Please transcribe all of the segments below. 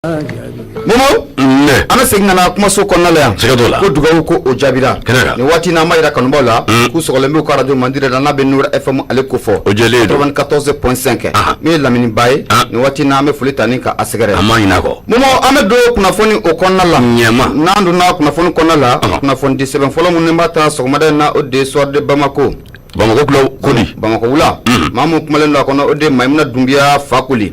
Momo ana segna na kuma so konna la ko dugawu ko o jabira ni wati na mayra kanumba la ku so lembe ko radio mandire na be Nour FM ale ko fo 94.5 mi lamini baye ni wati na me fulita ni ka asegere amanyina ko momo ame do kuna foni o konna la nyama nandu na kuna foni konna la kuna foni 17 folo mun mbata so mada na o de soir de Bamako kodi Bamako wula mamu kumalen la kono o de Maimuna Dumbia fakuli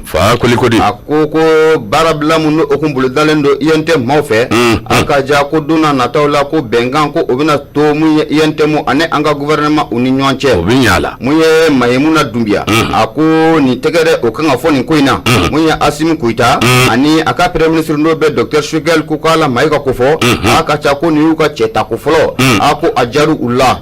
kodi akoko barabla mun o kumbulu dalendo yente mawfe aka ja ko duna na tawla ko bengan ko obina to mu yente mu ane anga gouvernement uni nyonche obinyala muye Maimuna Dumbia ako ni tegere o kanga foni koina muye Assimi Goïta ani aka premier ministre no be Dr Choguel Koukala Maïga Kofo aka cha ko ni uka cheta ko folo ako ajaru ulla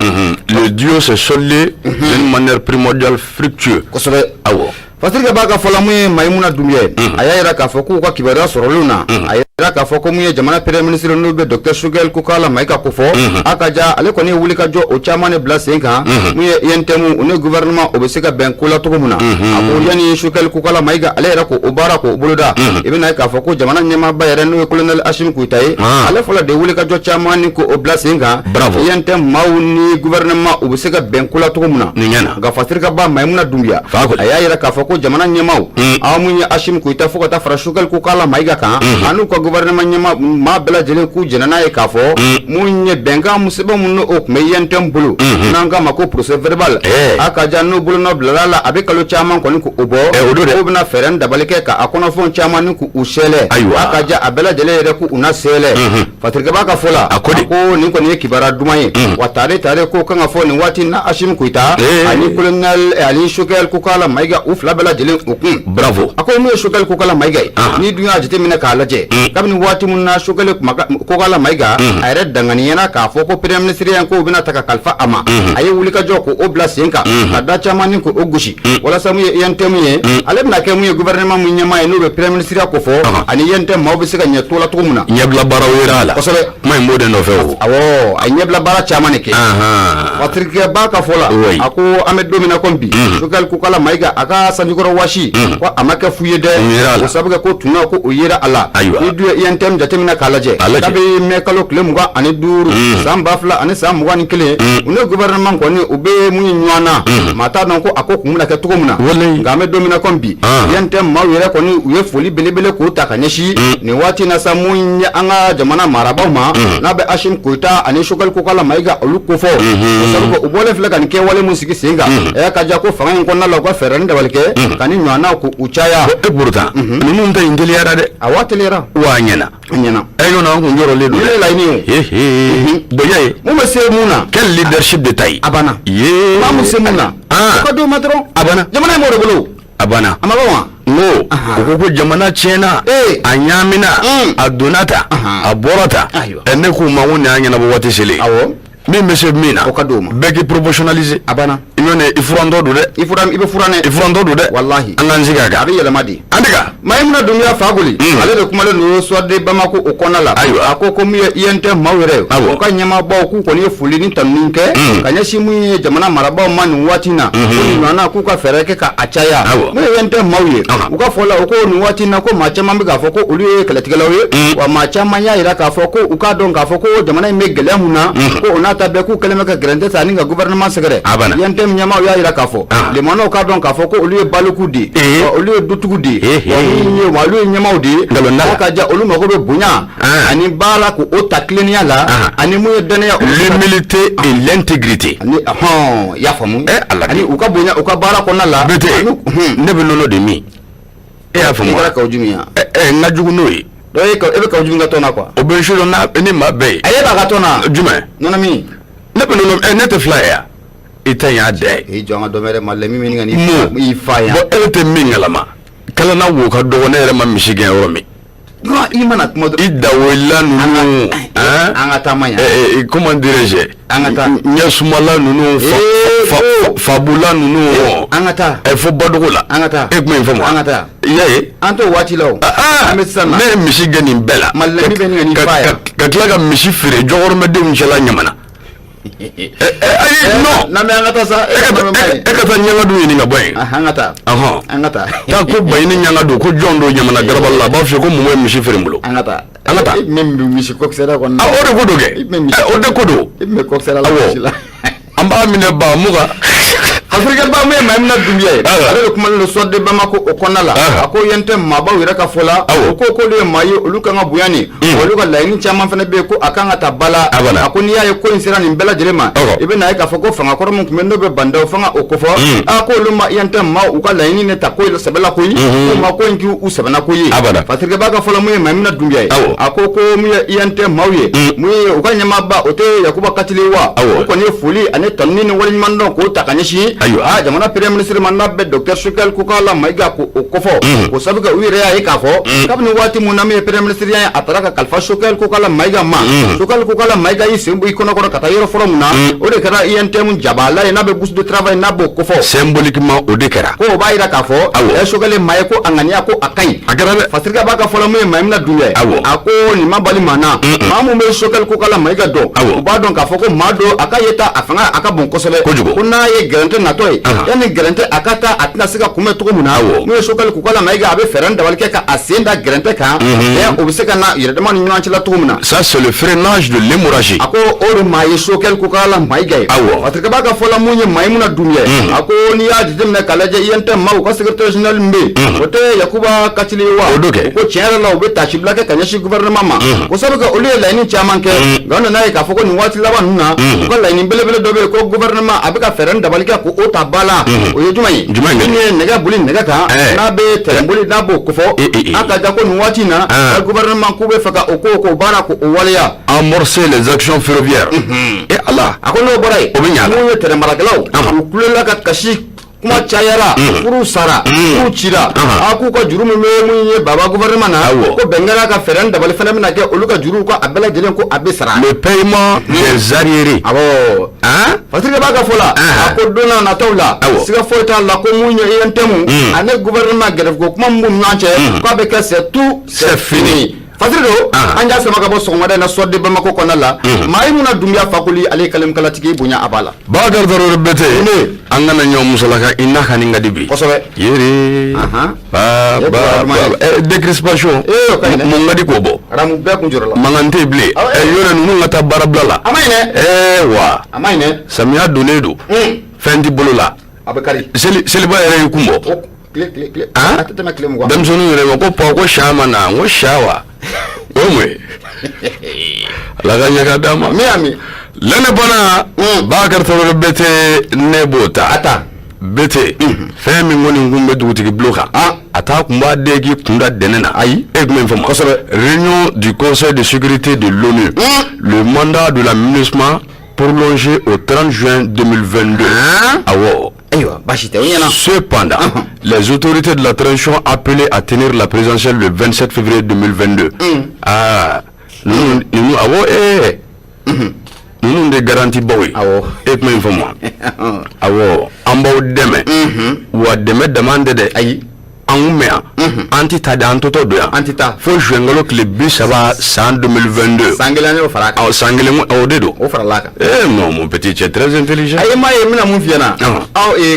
le duo se solde d'une manière primordiale fructueuse awo Patrick Baka fola muye Maimuna Dumbia ayira ka foko ko kibara soroluna ayira ka foko muye jamana premier ministre no be Dr Choguel Koukala Maïga Kofo akaja ale ko ni wuli ka jo o chamane blasenka muye yentemu une gouvernement obeseka ben kula to muna ako yani Choguel Koukala Maïga ale ra ko obara ko buluda ibina ka foko jamana nyama bayere no colonel Assimi Goïta ale fola de wuli ka jo chamane ko o blasenka yentem mawni gouvernement obeseka ben kula to muna ga Patrick Ba Maimuna Dumbia ayira ka foko jamana nyamaw amunya Assimi Goïta foko ta fara Choguel Koukala Maïga kan anu ko gouvernement nyama ma bela jele ku jenana e kafo munye benga musiba munno ok me yentem bulu nanga mako procès verbal aka janno bulu no blala abe kalo chaman ko ni ko obo obna feren dabaleke ka akono fon chaman ni ku ushele aka ja abela jele re ku una sele Patrick Baka fola ko ni ko ni kibara dumaye watare tare ko kanga foni wati na Assimi Goïta ani colonel Ali Choguel Koukala Maïga ufla bela jele okun bravo ako mu Choguel Koukala Maïga ni dunya jite mina ka laje kabni wati munna Choguel Koukala Maïga ayre dangani yana ka foko premier ministre yanko bina taka kalfa ama ayi wuli ka joko o blasenka kada chamani ko ogushi wala samu yentemu ale bina ke mu gouvernement mu nyama e no premier ministre ko fo ani yentem mawbe sika nyetola to muna nyebla bara wirala kosobe may mode no fewo awo ay nyebla bara chamani ke Patrick Baka fola ako amed domina kombi Choguel Koukala Maïga aka sanjukoro washi ko amaka fuyede ko sabuga ko tuna ko oyira ala ni du yentem jatemina kalaje tabe mekalo klemuga ani duru samba fla ani samuga ni kele une gouvernement ko ni ube munyi nywana mata don ko ako kumuna ke tukomuna ngame domina kombi yentem mawire ko ni uye foli belebele ko takanyeshi ni wati na samunya anga jamana marabama na be Assimi Goïta ani Choguel Koukala Maïga olukofo sabugo ubole fla kan ke wale musiki singa e kaja ko fanga ko na lo ko ferende walke kani nywana ko uchaya e burta nunu nta ingeliara de awatelera wanyana ayo na ko njoro le do le la ni boye mo se muna quel leadership de taille abana ma mo se muna ko do matron abana jamana mo rebolo abana amabawa no ko jamana chena anyamina adonata aborata ene ko mawone anyana bo wati sele awo mi monsieur mina okadoma beki professionnaliser abana imone ifurando do de ibe furane ifurando do de wallahi anganziga ga abi yelamadi andika Maimuna Dumbia faguli ale de kumale no soirée Bamako o konala akoko mu yente mawere o ka nyama ba ku ko ni fuli ni taninke kanya shimu jamana maraba man watina ni nana ku ka fereke ka achaya mu yente mawye u ka fola o ko ni watina ko machama mbiga foko uli kalatigalawe wa machama ya ira ka foko u ka don ka foko jamana megele huna ko onata be ku keleme ka grande taninga gouvernement secret yente nyama ya ira ka fo le mano ka don ka foko uli balukudi uli dutugudi ni walu nyamaudi ngalonna kaja olu mako be bunya ani bala ko o taklenia la ani mu yedene ya l'humilité et l'intégrité ani ya famu ani uka bunya uka bala ko na la nebe nono de mi ya famu ka ujumia ngajugu noyi do e ka ujumga tona kwa obeshiro na eni mabe aye ba ka tona juma nona mi nebe nono net flyer itanya de e jonga do mere malemi mi ngani ifaya bo elete mingalama kala na wo ka do na ma Michigan Rome no imana modo idawela nunu angata manya comment dirais-je angata nyasumala nunu fabula nunu angata fo bodola angata ekme fo angata yaye anto wati law ametsana me Michigan imbela malemi be ngani faya ka tlaga mishi fere jogor me de unchela nyamana non na me angata sa e ka ta nyanga du ni ngabay angata ta ko bayni nyanga du ko jondo nyamana garballa ba fi ko mo mi shifere mbulo angata même mi shi ko sera kon o de ko do ge o de ko do me ko sera la amba mine ba muga Afrika ba me maimuna dumbiye ale kuma le so de Bamako o konala ako yente maba wira ka fola ko le mayi olu kan ga buyani olu ka laini chama fana be ko akanga tabala ako ni yaye ko insira ni bela jerema ibe na ka foko fanga ko mun kumendo be banda fanga o ko fo ako lu ma yente ma u ka laini ne ta ko le sabela ko yi ma ko ngi u sabana ko yi Afrika ba ka fola mu maimuna dumbiye ako ko mu yente mawye mu u ka nyama ba o te yakuba katiliwa ko ni fuli ane tonni ni wali mando ko takanyishi jamana premier ministre manna be Dr Shukal Kukala maiga ko kofo ko sabuga uire ya ikafo kabni wati munami premier ministre ya ataraka kalfa Shukal Kukala maiga ma Shukal Kukala maiga yi sembu ikono ko kata yoro forum na o de kara INTM jabala na be bus de travail na bo kofo symboliquement o de kara ko baira kafo e Shukal maiko angania ko akai agara fasirga baka fola mu maimna duye ako ni mabali mana mamu me Shukal Kukala maiga do ba don kafo ko mado akayeta afanga akabon kosele kuna ye garante na toy yani garante akata atina sika kume tuko muna mu Shukal Kukala maiga abe feranda walke ka asenda garante ka ya obiseka na yredama ni nyanchi la tuko muna ça c'est le freinage de l'hémorragie ako oro mai Shukal Kukala maiga watrika baka fola munye maimuna dumye ako ni ya didimna kalaje yente mau ko secrétaire général mbe wote yakuba katiliwa ko chera la obe tachibla ke kanyashi gouvernement ma ko sabuka ole la ni chairman ke gana na ka foko ni wati la banuna ko la ni bele dobe ko gouvernement abika feranda balika ko ota bala o yejumai ni nega buli nega ka na be terembuli na bo ko fo aka da ko ni wati na gouvernement ko be faka o ko bara ko o waliya amorcer les actions ferroviaires et Allah akono boray o binya mo terembala galaw ko kulela ka kashi kuma chayara kuru sara kuru chira aku ko juru me munye baba gouvernement na ko bengara ka ferenda bal fana mina ke oluka juru ko abela jelen ko abesara le paiement des arriérés fatira baga fola ako dona na tawla siga fota la ko munye yentemu ane gouvernement gref ko kuma mun nyanche ko be ka c'est tout c'est fini Fadrido anja sama ka bo songmada na sodde Bamako konala maimuna dumya fakuli ale kalem kalatiki bunya abala bagar daror bete angana nyom musalaka inna kaninga dibi kosobe yere ba décrispation mo ngadi ko bo ramu be ko njorola mangante ble yore nunu ngata barablala amaine wa amaine samia donedo fendi bolola abakari seli ba yere kumbo clic atata clic mo dem sonu yere ko po ko shama na ngo shawa omwe la ganya kadama miami lene bona bakar toro bete nebota ata bete femi ngoni ngumbe dugutigi bloka ata kumba degi kunda denena ayi réunion du conseil de sécurité de l'ONU le mandat de l'aménagement prolongé au 30 juin 2022 awo. Cependant, les autorités de la transition appelées à tenir la présidentielle le 27 février 2022. Nous des garanties boy. Et même pour moi. Ambo deme. Ou deme demande de aïe. Angumea antita de antoto doya antita fo jengolo le bus va 2022 sangilane o faraka sangilane o dedo o faraka non mon petit tu es très intelligent ay ma yemina mun fiana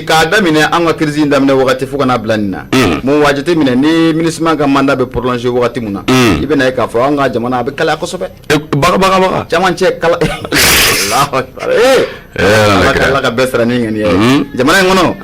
ka damine anga crise ndamne wakati fuka na blanina mo wajete mine ni ministre ga mandat be prolonger wakati muna ibe na ka fo anga jamana be kala ko sobe baga jaman che kala Allahu akbar ala ka besra ni ngani jamana ngono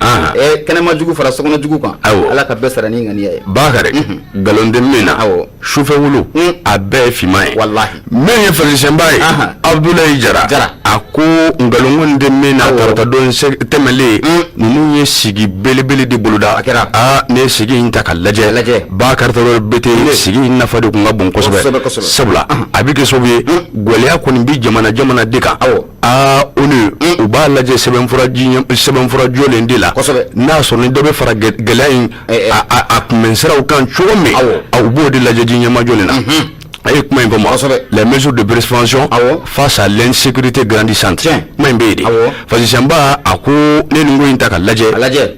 kene ma jugu fara sokono jugu kan ala ka besra ni ngani bakare galonde mina chauffé wulu abe fimai wallahi men felicien bay Abdoulaye Jara ako ngalonde mina tarata don temele nunu ye sigi belebele de buluda akera ne sigi inta kalaje bakar toro bete sigi nafa de kunga bon kosobe sabula abike sobe golya ko ni bi jamana dika onu uba laje seben fura jole ndila na so ni dobe fara gelain a mensera kan chome au bodi laje jinyama jole na Et comment les mesures de prévention face à l'insécurité grandissante. Membedi. Fazisamba ako nenungo intaka laje.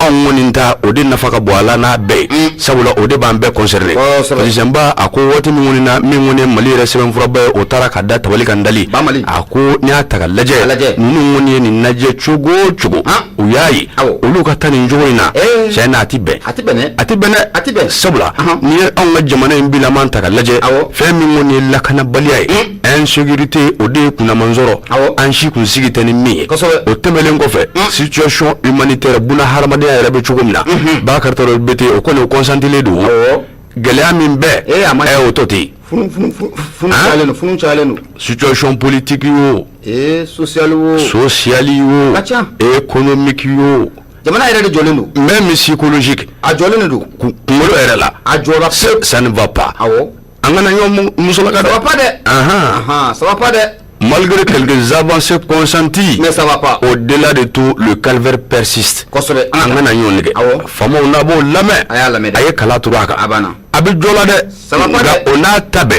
On moninta ode nafaka boala na be. Sabula ode bambe concerné. Fazisamba ako wote mingonina mingone mali reseben furabe otara kada tawali kandali. Ako nyata laje. Nungoni ni naje chugo. Uyayi. Uluka tani njoina. Chena atibe. Atibe. Sabula. Ni on jamana imbila mantaka laje. Femi ni lakana baliai insécurité ode kuna manzoro anshi kunsigi tani mi o temelengo fe situation humanitaire buna haramade ya rabe chugumna ba kartoro bete o kono consentile do gelea min be e ototi funu chalenu situation politique yo social yo économique yo jamana ere de jolenu même psychologique a jolenu do kumolo ere la a jola ça ne va pas angana nyom musolaka ça va pas de ça va pas de malgré quelques avancées consenties mais ça va pas au-delà de tout le calvaire persiste angana nyonege famo nabo lame aye kala turaka abana abijola de ça va pas de ona tabe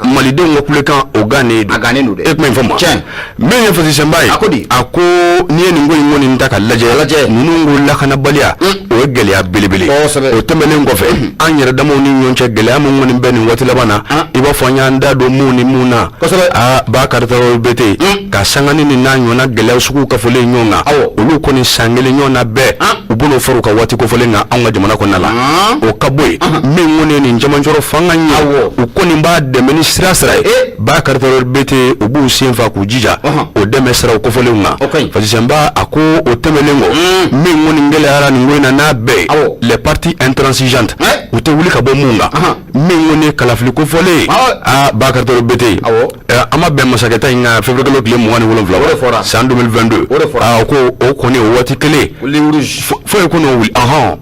malide ngokulekan ogane do ekmen famo mais yefasi sembai ako nieni ngoni ndaka laje nunungu lakana balia o gele ya bilibili o temele ngofe anyere damo ni nyonche gele am ngoni beni wati labana iba fanya ndado muni muna ba kartaro bete ka sangani ni nanyo na gele suku ka fole nyonga olu koni sangele nyona be ubuno foru ka wati ko fole nga anga jamana ko nala o kabwe me ngoni ni njamanjoro fanganya o koni ba de ministra sra ba kartaro bete ubu simfa ku jija o de mesra ko fole nga fazisamba ako o temelengo me ngoni ngele ara ni ngoni na be les parties intransigeantes ou te wuli ka bo munga me ngoni kala fli ko fole ba kartaro bete ama be masaketa inga février le mois ni wolonfla c'est en 2022 ko o koni o wati kele li rouge fo ko no wuli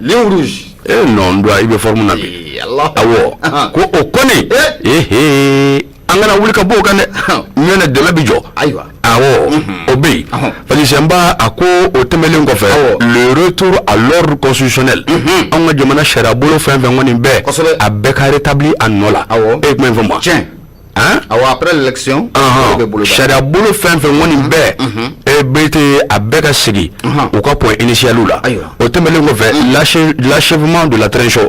li rouge non doit ibe forme na bi Allah ko o koni angana wuli ka bo kane nyene de la bijo aywa obéi Fazisamba ako o temele ngofe le retour à l'ordre constitutionnel on a jamana shara bolo fin ngoni be a beka rétabli anola et même moi après l'élection shara bolo fin ngoni be e bete a beka sigi au cas point initial là o temele ngofe l'achèvement de la transition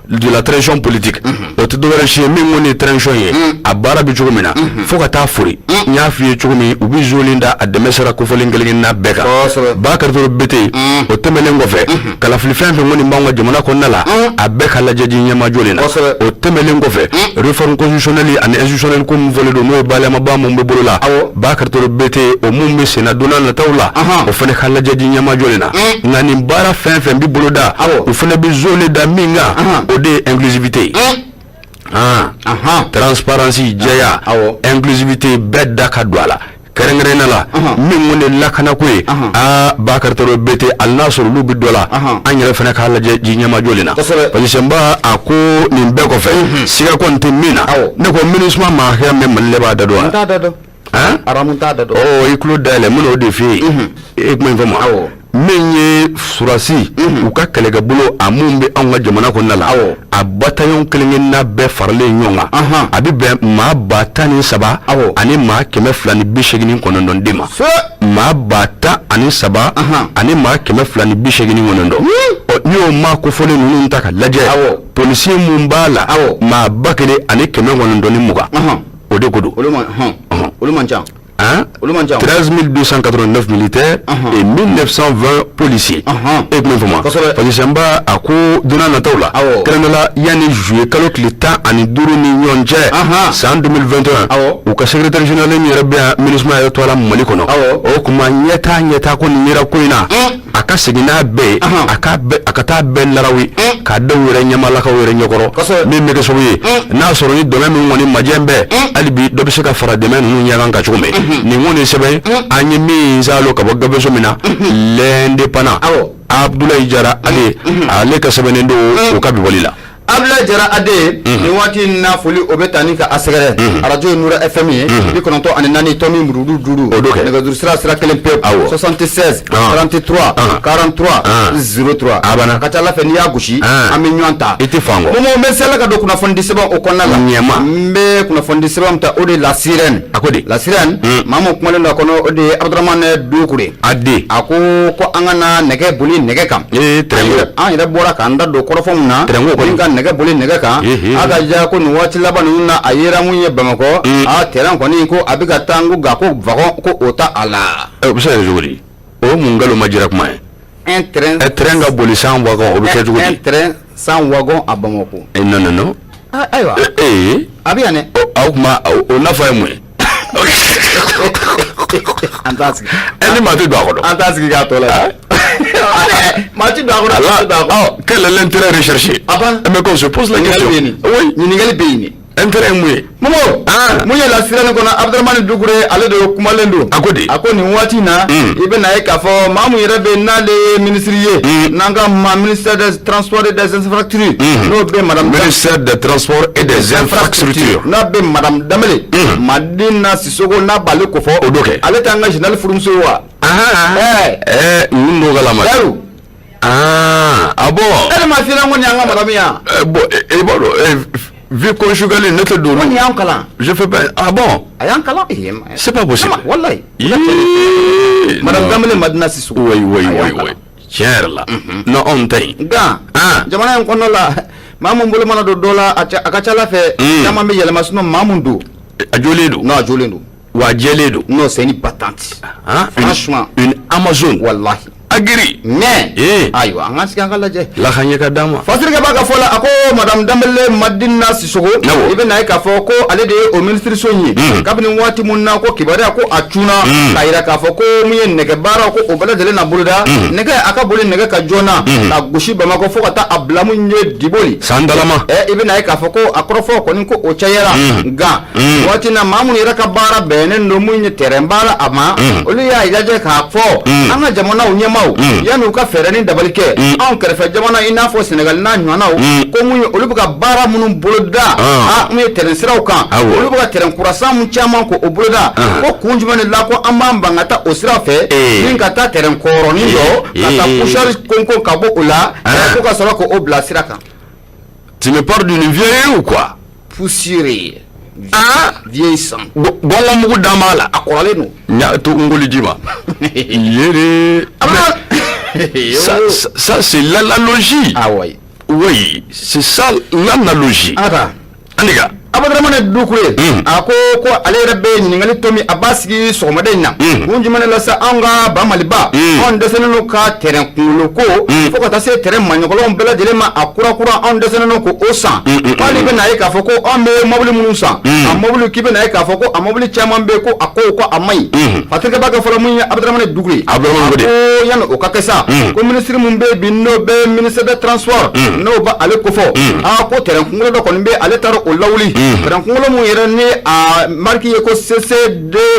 de la transition politique o te dovera chez mingoni transition ye a bara bi jogomina fo ka ta furi nya fi jogomi ubi jolinda a demesera ko folengelin na beka ba karto bete o temele ngofe kala flifen fe ngoni mbango jamana ko nala a beka la jeji nyama jolina o temele ngofe réforme constitutionnelle and institutionnelle ko mvole do no bale ma ba mo mbolola ba karto bete o mumbe sena dona na tawla o fene kala jeji nyama jolina ngani bara fen bi boloda o fene bi jolida minga de inclusivité transparency jaya inclusivité bedda kadwala kerengrena la mingone lakana kwe bakar toro bete alnasur lubi dola anyere fena kala je nyama jolina Fazisamba ako nimbe ko fe siga konti mina ne ko ministre ma ha me leba dado aramunta dado iklo dale muno defi e ko informa menye surasi uka kelega bulo amumbe anga jamana ko nala a bataillon kelingen na be farle nyonga abi be ma batani saba ani ma keme flani bishegini konondo ndima ma bata ani saba ani ma keme flani bishegini konondo nyo ma ko fole nunu ntaka laje policier mumbala ma bakele ani keme konondo ni muga ode kodo olumancha 13 289 militaires et 1920 policiers. Et mouvement. Fazisamba ako dona na tawla. Krenala yani jouer kalok l'État ani duru ni nyonje. C'est en 2021. Ou ka secrétaire général ni rabia ministre ya tola malikono. O kuma nyeta ko ni ra ko ina. Aka segina be akata be larawi ka dawre nyamala ka were nyokoro. Me me ke soye. Na soro ni domaine ngoni majembe. Alibi do be se ka fara domaine nu nyaga ka chume. Ni ngoni sebe anyi mi zalo ka bogabe so mina l'indépendant Abdoulaye Jara ale ka sebe ndo o ka bi bolila Abdoulaye Jara ade ni waati na foli o bɛ taa ni ka asɛgɛrɛ radio Nura FM ye 94 tomi murudu duuru nɛgɛjuru sira kelen pe 76 33 43 03 abana ka ca Ala fɛ n'i y'a gosi an bɛ ɲɔgɔn ta i tɛ fan kɔ momo bɛ sela ka don kunnafoni di sɛbɛn o kɔnɔna la ɲɛma n bɛ kunnafoni di sɛbɛn ta o de la sirène a ko de la sirène maa mun kumalen don a kɔnɔ o de ye Abdramane Dukure a de a ko an ka na nɛgɛ boli nɛgɛ kan an yɛrɛ bɔra k'an da don kɔrɔfɔ min na ni ka nɛgɛ boli nɛgɛ kan a ka ja ko nin waati laban ninnu na a yera mun ye Bamakɔ a terrain kɔni ko a bɛ ka taa n ko nka ko wagon ko o ta a la o bɛ se ka kɛ cogo di o mun nkalon ma jira kuma ye un train ka boli sans wagon o bɛ kɛ cogo di un train sans wagon à Bamakɔ non ayiwa a bɛ yan dɛ aw kuma o nafa ye mun ye an t'a sigi ni maa tɛ don a kɔnɔ an t'a sigi k'a tɔ la maa ti don a kɔnɔ quel est l'intérêt recherché mais qu'on se pose la question oui ɲininkali bɛ yen intérêt mun ye Momo mun ye la sirène kɔnɔ Abdramane Dukure ale de kumalen don a ko di a ko nin waati na i bɛ na ye k'a fɔ maa mun yɛrɛ bɛ n'ale ye ministre ye n'an ka ministère des transports et des infrastructures n'o bɛ madame ministère des transports et des infrastructures n'a bɛ madame Danbele Madina Sisoko n'a b'ale ko fɔ o do kɛ ale t'an ka général furumuso ye wa ninnu n'o kalama bon e ma fiyɛ ko nin y'an ka madame yan bon i b'a dɔn vie conjugale ne tɛ don nin y'an kalan je fais pas bon a y'an kalan c'est pas possible wallahi madame Danbele Madina Sisoko oui tiɲɛ yɛrɛ la non anw ta yen nka jamana in kɔnɔ la maa mun bolo mana don dɔ la a ka ca Ala fɛ caman bɛ yɛlɛma sinon maa mun don a jɔlen don non a jɔlen don wa a jɛlen don non c'est une battante franchement une Amazone wallahi agiri mais ayiwa an ka sigi an ka lajɛ lakanɲɛ ka d'a ma fasirikɛ b'a ka fɔ la a ko madame Danbele Madina Sisoko i bɛ na ye k'a fɔ ko ale de ye o ministre so ye kabini waati mun na ko kibaruya ko a cunna k'a jira k'a fɔ ko mun ye nɛgɛ baara ko o bɛɛ lajɛlen na boloda nɛgɛ a ka boli nɛgɛ ka joona ka gosi Bamakɔ fo ka taa a bila mun ye Diboli san dalama i bɛ na ye k'a fɔ ko a kɔrɔfɔ kɔni ko o cayara nka waati na maa mun yɛrɛ ka baara bɛnnen don mun ye terrain baara a ma olu y'a lajɛ k'a fɔ an ka jamanaw ɲɛma yanni u ka fɛɛrɛ ni dabali kɛ anw kɛrɛfɛ jamana i n'a fɔ Senegal n'a ɲɔgɔnnaw ko mun ye olu bɛ ka baara minnu boloda mun ye terrain siraw kan olu bɛ ka terrain kurasan mun caman ko o boloda ko kun jumɛn de la ko an b'an ban ka taa o sira fɛ ni ka taa terrain kɔrɔnin dɔ ka taa poussière konko ka bɔ o la ko ka sɔrɔ k'o bila sira kan. Tu me parles d'une vieille ou quoi? Poussière. Vieillissant. Bon mugu dama la. A kɔrɔlen don. Nya to ngoli di ma. Yere. Ça c'est l'analogie. Ah oui. Oui, c'est ça l'analogie. Ata. Aniga. Abdramane Dukure a ko ale yɛrɛ bɛ ɲininkali to min a b'a sigi sɔgɔmada in na kun jumɛn la sa an ka ba Maliba anw dɛsɛlen don ka terrain kunkolo ko fo ka taa se terrain maɲɔgɔnw bɛɛ lajɛlen ma a kura anw dɛsɛlen don ko o san hali bɛ na ye k'a fɔ ko an bɛ mobili minnu san a mobili k'i bɛ na ye k'a fɔ ko a mobili caman bɛ ko a ko a man ɲi Patrick b'a ka fɔlɔ mun ye Abdramane Dukure ko yanni o ka kɛ sa ko ministre mun bɛ bi n'o bɛ ministère des transports n'o bɛ ale ko fɔ ko terrain kunkolo dɔ kɔni bɛ ale taara o lawuli terrain kunkolo mun yɛrɛ ni a marque ye ko CC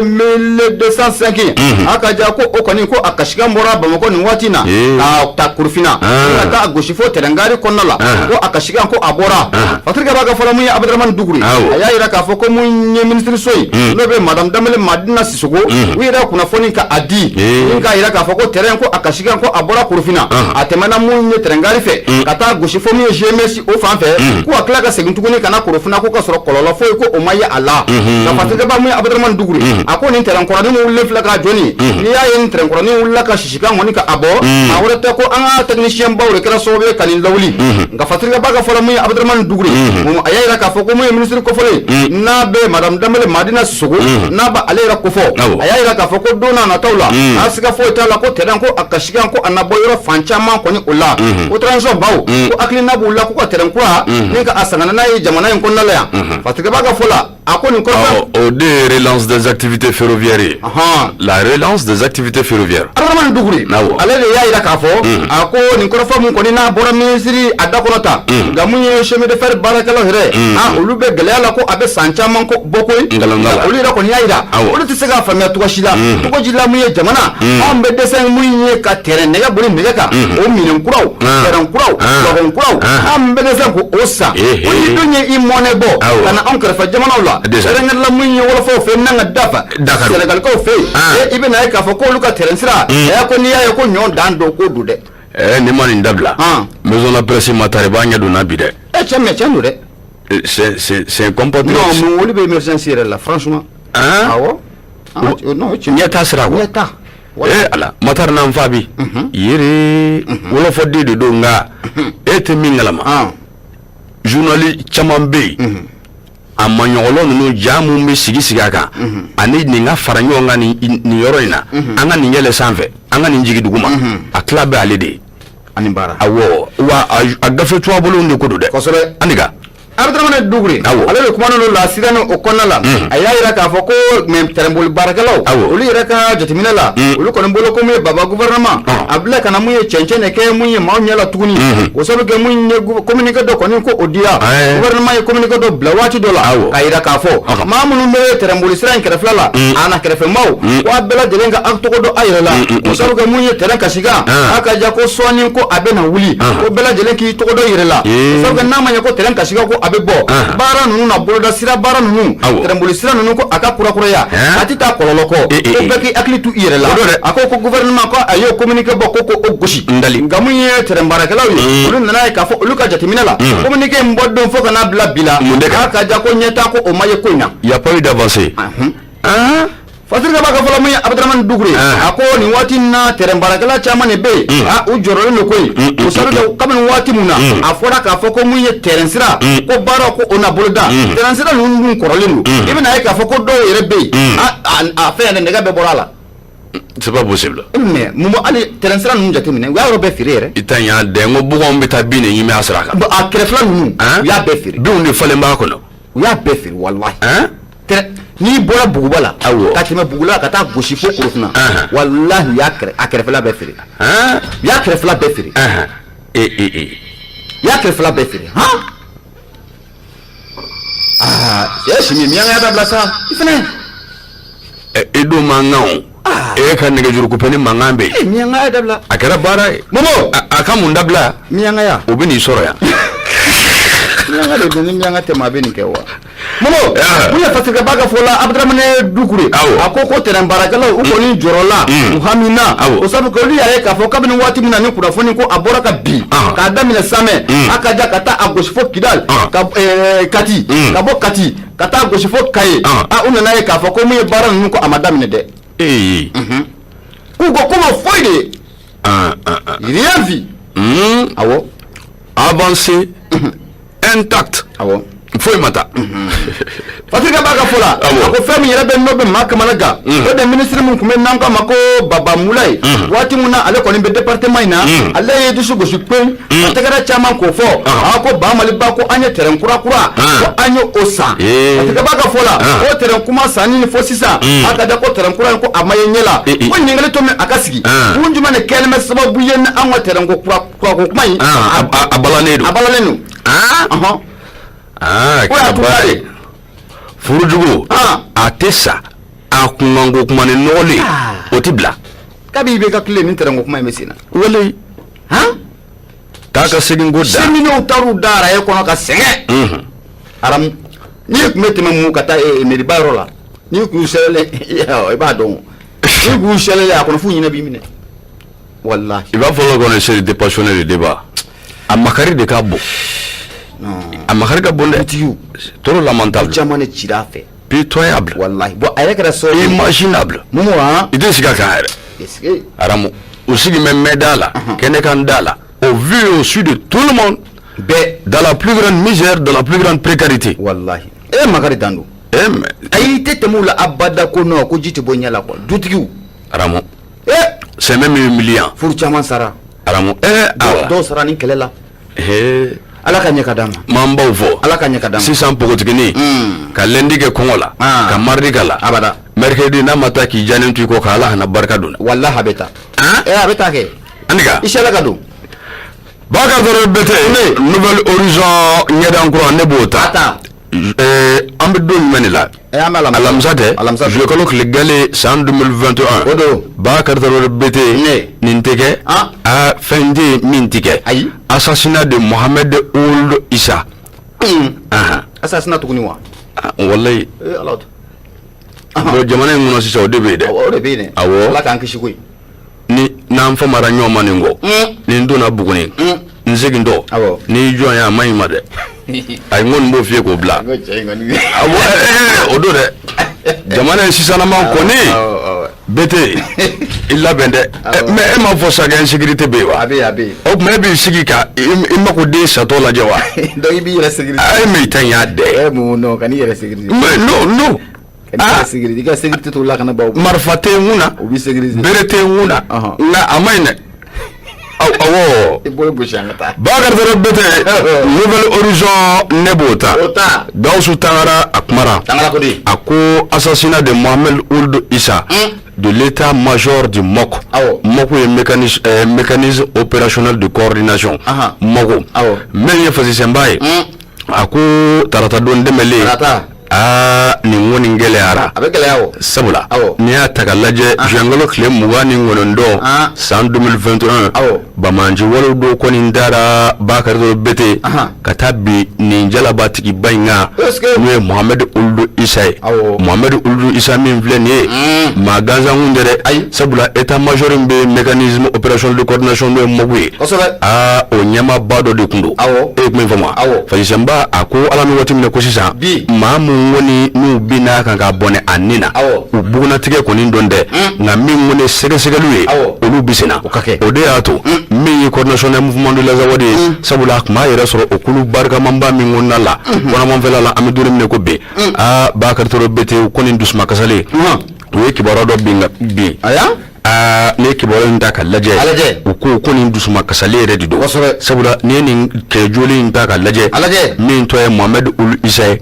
2205 a ka ja ko o kɔni ko a kasikan bɔra Bamakɔ nin waati na ka ta Kurufina ka taa gosi fo terrain gari kɔnɔna la ko a kasikan ko a bɔra Patrick b'a ka fɔlɔ mun ye Abdramane Dukure a y'a jira k'a fɔ ko mun ye ministre so ye n'o bɛ madame Danbele Madina Sisoko u yɛrɛ kunnafoni ka a di min k'a jira k'a fɔ ko terrain ko a kasikan ko a bɔra Kurufina a tɛmɛna mun ye terrain gari fɛ ka taa gosi fo min ye GMS o fan fɛ ko a tila ka segin tuguni ka na Kurufina ko ka sɔrɔ kɔlɔlɔ foyi ko o ma ye a la ka Patrick ba mun ye Abdramane Dukure a ko nin terrain kɔrɔnin mun wulilen filɛ ka jɔni n'i y'a ye nin terrain kɔrɔnin wulila ka sisikan kɔni ka a bɔ a wɛrɛ tɛ ko an ka technicien baw de kɛra sababu ye ka nin lawuli nka Patrick ba ka fɔlɔ mun ye Abdramane Dukure a y'a jira k'a fɔ ko mun ye ministre kofɔlen n'a bɛ madame Danbele Madina Sisoko n'a bɛ ale yɛrɛ kofɔ a y'a jira k'a fɔ ko don n'a nataw la a siga foyi t'a la ko terrain ko a kasikan ko a na bɔ yɔrɔ fan caman kɔni o la o transition baw ko hakilina b'u la ko ka terrain kura ni ka a sangana n'a ye jamana in kɔnɔna la yan Patrick ba ka fɔ la a ko nin kɔrɔfɔ au de relance des activités ferroviaires la relance des activités ferroviaires Abdraman Duguri ale de y'a yira k'a fɔ a ko nin kɔrɔfɔ mun kɔni n'a bɔra ministre a da kɔnɔ ta nka mun ye chemin de fer baarakɛlaw yɛrɛ olu bɛ gɛlɛya la ko a bɛ san caman ko bɔ koyi olu yɛrɛ kɔni y'a yira olu tɛ se k'a faamuya cogo si la cogo ji la mun ye jamana anw bɛ dɛsɛ mun ye ka terrain nɛgɛ boli nɛgɛ kan o minɛn kuraw terrain kuraw wagon kuraw an bɛ dɛsɛ k'o san o ni dun ye i mɔnɛ bɔ ka na anw kɛrɛfɛ jamanaw la kɛrɛnkɛrɛnla mun ye wolofaw fɛ n'an ka dafa Sénégalikaw fɛ yen i bɛ na ye k'a fɔ k'olu ka terrain sira ko n'i y'a ye ko ɲɔ dan don k'o don dɛ ni ma nin dabila maison de presse Matar b'a ɲɛ don n'a bi dɛ tiɲɛ don dɛ c'est un comportement non olu bɛ émergence yɛrɛ la franchement awɔ ɲɛta sira quoi ɲɛta ala Matar n'an fa bi yere wolofɔden de don nka e tɛ min kalama journaliste caman bɛ yen a maɲɔgɔlɔ ninnu ja mun bɛ sigi a kan ani nin ka fara ɲɔgɔn kan nin yɔrɔ in na an ka nin yɛlɛ sanfɛ an ka nin jigi duguma a tila bɛ ale de ye ani baara awɔ wa a gafe tubabulenw de ko don dɛ kosɛbɛ Anika Abdraman Duguri ale de kuma n'olu la sira ni o kɔnɔna la a y'a yira k'a fɔ ko terrainboli baarakɛlaw olu yɛrɛ ka jateminɛ la olu kɔni bolo ko mun ye baba gouvernement a bila ka na mun ye cɛncɛn de kɛ mun ye maaw ɲɛ la tuguni o sabu kɛ mun ye communiqué dɔ kɔni ko o dira gouvernement ye communiqué dɔ bila waati dɔ la k'a yira k'a fɔ maa minnu bɛ terrainboli sira in kɛrɛfɛla la a na kɛrɛfɛmaaw ko a bɛɛ lajɛlen ka aw tɔgɔ dɔn a yɛrɛ la o sabu kɛ mun ye terrain kasikan a ka ja ko sɔɔni ko a bɛ na wuli ko bɛɛ lajɛlen k'i tɔgɔ dɔn yɛrɛ la o sabu kɛ n'a ma ɲɛ ko terrain kasikan ko a bɛ bɔ baara ninnu na boloda sira baara ninnu terrainboli sira ninnu ko a ka kurakuraya a tɛ taa kɔlɔlɔ kɔ ko bɛɛ k'i hakili to i yɛrɛ la a ko gouvernement ko a y'o communiqué bɔ ko o gosi nka mun ye terrain baarakɛlaw ye olu nana ye k'a fɔ olu ka jateminɛ la communiqué in bɔ don fo ka n'a bila bi la k'a ka ja ko ɲɛtaa ko o ma ye ko in na y a pas eu d'avancée Fasirika b'a ka fɔlɔ mun ye Abdraman Duguri a ko nin waati na terrain baarakɛla caman de bɛ yen u jɔrɔlen don koyi o sabu kɛ kabini waati mun na a fɔra k'a fɔ ko mun ye terrain sira ko baara ko o na boloda terrain sira ninnu dun kɔrɔlen don i bɛna ye k'a fɔ ko dɔw yɛrɛ bɛ yen a fɛn yɛrɛ nɛgɛ bɛɛ bɔra a la c'est pas possible mais mun hali terrain sira ninnu jateminɛ u y'a yɔrɔ bɛɛ feere yɛrɛ i ta ɲa dɛ n ko buganw bɛ taa bin de ɲimi a sira kan a kɛrɛfɛla ninnu u y'a bɛɛ feere binw de falen b'a kɔnɔ u y'a bɛɛ feere walahi n'i bɔra buguba la ka tɛmɛ bugula ka taa gosi fo Korofina walahi u y'a kɛrɛfɛla bɛɛ feere u y'a kɛrɛfɛla bɛɛ feere u y'a kɛrɛfɛla bɛɛ feere cɛ simi miyankaya dabila sa i fɛnɛ e don mankan e ka nɛgɛjuru ko ni mankan bɛ yen miyankaya dabila a kɛra baara ye Momo a ka mun dabila miyankaya o bɛ n'i sɔrɔ yan miyanka de don ni miyanka tɛ maa bɛ nin kɛ wa Momo mun ye Fasirika b'a ka fɔ la Abdraman Duguri a ko terrain baarakɛlaw u kɔni jɔrɔla u hamina o sabu kɛ olu y'a ye k'a fɔ kabini waati min na ni kunnafoni ko a bɔra ka bin k'a daminɛ Samɛ a ka ja ka taa a gosi fo Kidal Kati ka bɔ Kati ka taa gosi fo Kaye u nana ye k'a fɔ ko mun ye baara ninnu ko a ma daminɛ dɛ k'u ko ko ma foyi de rien vu awɔ avancé intact foyi ma taa Fasirika b'a ka fɔ la a ko fɛn min yɛrɛ bɛ n'o bɛ maa kamana gan o de ministre min tun bɛ n'an k'a ma ko Baba Mulaye waati min na ale kɔni bɛ département in na ale ye dusu gosi pewu a tɛgɛrɛ caman k'o fɔ ko Ba Mali ba ko an ye terrain kura ko an ye o san Fasirika b'a ka fɔ la o terrain kuma sanni ni fo sisan a ka da ko terrain kura in ko a ma ye ɲɛ la ko ɲininkali to min a ka sigi kun jumɛn de kɛlen bɛ sababu ye ni an ka terrain ko kura ko kuma in a balalen don ko y'a tuba de furujugu a tɛ sa a kunkanko kuma ni nɔgɔlen o tɛ bila kabi i bɛ ka tile ni terrain ko kuma in bɛ sen na wale taa ka segin ko da seminɛw taar'u da araye kɔnɔ ka sɛgɛn aramu n'i tun bɛ tɛmɛ mun ka taa mairie ba yɔrɔ la n'i kun sɛlɛlen i b'a dɔn n'i kun sɛlɛlen a kɔnɔ f'u ɲinɛ b'i minɛ walahi i b'a fɔ ko c'est dépassionné le débat a makari de ka bon a makari ka bon dɛ trop lamentable caman de cira a fɛ pitoyable wallahi bon a yɛrɛ kɛra so imaginable Momo i tɛ sigi a kan yɛrɛ aramu u sigi mɛ da la kɛnɛ kan da la au vu et au su de tout le monde dans la plus grande misère, dans la plus grande précarité wallahi makari dan don ayi tɛ tɛmɛ u la abada ko non ko ji tɛ bɔ ɲɛ la quoi dutigiw aramu c'est même humiliant furu caman sara aramu dɔw sara ni kɛlɛ la ala ka ɲɛ ka d'a ma m'an baw fɔ ala ka ɲɛ ka d'a ma sisan pogotigini ka lundi kɛ kɔngɔ la ka mardi k'a la abada mercredi n'a ma taa k'i janen to i kɔ ka ala kana barika don wallahi a bɛ taa a bɛ taa kɛ Aniga inshallah ka don Bakar Doro Bete Nouvel Horizon ɲɛdan kura ne b'o ta an bɛ don jumɛn de la alamisa tɛ juillet kalo tile gale san 2021 o don Bakar Doro Bete nin tɛ kɛ fɛn tɛ min tɛ kɛ assassinat de Mohamed Ould Issa assassinat tuguni wa wallahi jamana in kɔnɔ sisan o de bɛ yen dɛ o de bɛ yen dɛ awɔ ala k'an kisi koyi ni n'an famara ɲɔgɔn ma nin kɔ nin donna Buguni n segintɔ n'i jɔn ye a ma ɲi ma dɛ a ye n kɔni b'o f'i ye k'o bila o don dɛ jamana in sisanama kɔni Bete i labɛn dɛ mais e m'a fɔ sa insécurité bɛ yen wa a bɛ yen o tuma e b'i sigi ka i mako den satɔ lajɛ wa donc i b'i yɛrɛ sécurité mais i ta in y'a dɛ non ka n'i yɛrɛ sécurité non sécurité i ka sécurité to la kana baw marifa tɛ n kun na o b'i sécurité bere tɛ n kun na nka a ma ɲi dɛ awɔ i bolo gosi an ka taa Bakar Doro Bete Nouvel Horizon ne b'o ta Gawusu Tangara a kumara a ko assassinat de Mohamed Ould Issa de l'état-major du MOC MOC ye mécanisme opérationnel de coordination MOC min ye fasisenba ye a ko tarata don dɛmɛlen nin kɔni gɛlɛyara a bɛ gɛlɛya o sabula n'i y'a ta ka lajɛ juin tile 29 san 2021 Bamanji walew dɔ kɔni dara Bakar Doro Bete ka taa bi nin jalabatigiba in kan n'o ye Mohamed Ould Issa ye Mohamed Ould Issa min filɛ nin ye maa gansan kun tɛ dɛ sabula état major in bɛ mécanisme opérationnel de coordination n'o ye MOC ye o ɲɛmaaba dɔ de kun don e ye kuma in faamu wa fasisenba a ko ala bɛ waati min na ko sisan maa mun kɔni n'u binna kan ka bɔnɛ a nin na u bugunatigɛ kɔni dɔn dɛ nka min kɔni sɛgɛsɛgɛliw ye olu bi senna o de y'a to min ye coordination des mouvements de l'Azawadi ye sabula a tun b'a yɛrɛ sɔrɔ o kulu barikamanba min kɔnɔna la kɔnɔmanfɛla la an bɛ don min ko bi Bakar Doro Bete u kɔni dusuma kasalen u ye kibaruya dɔ bin ne ye kibaruya in ta ka lajɛ u ko nin dusuma kasalen yɛrɛ de don sabula n'i ye nin cɛ joli in ta ka lajɛ min tɔ ye Mohamed Ould Issa ye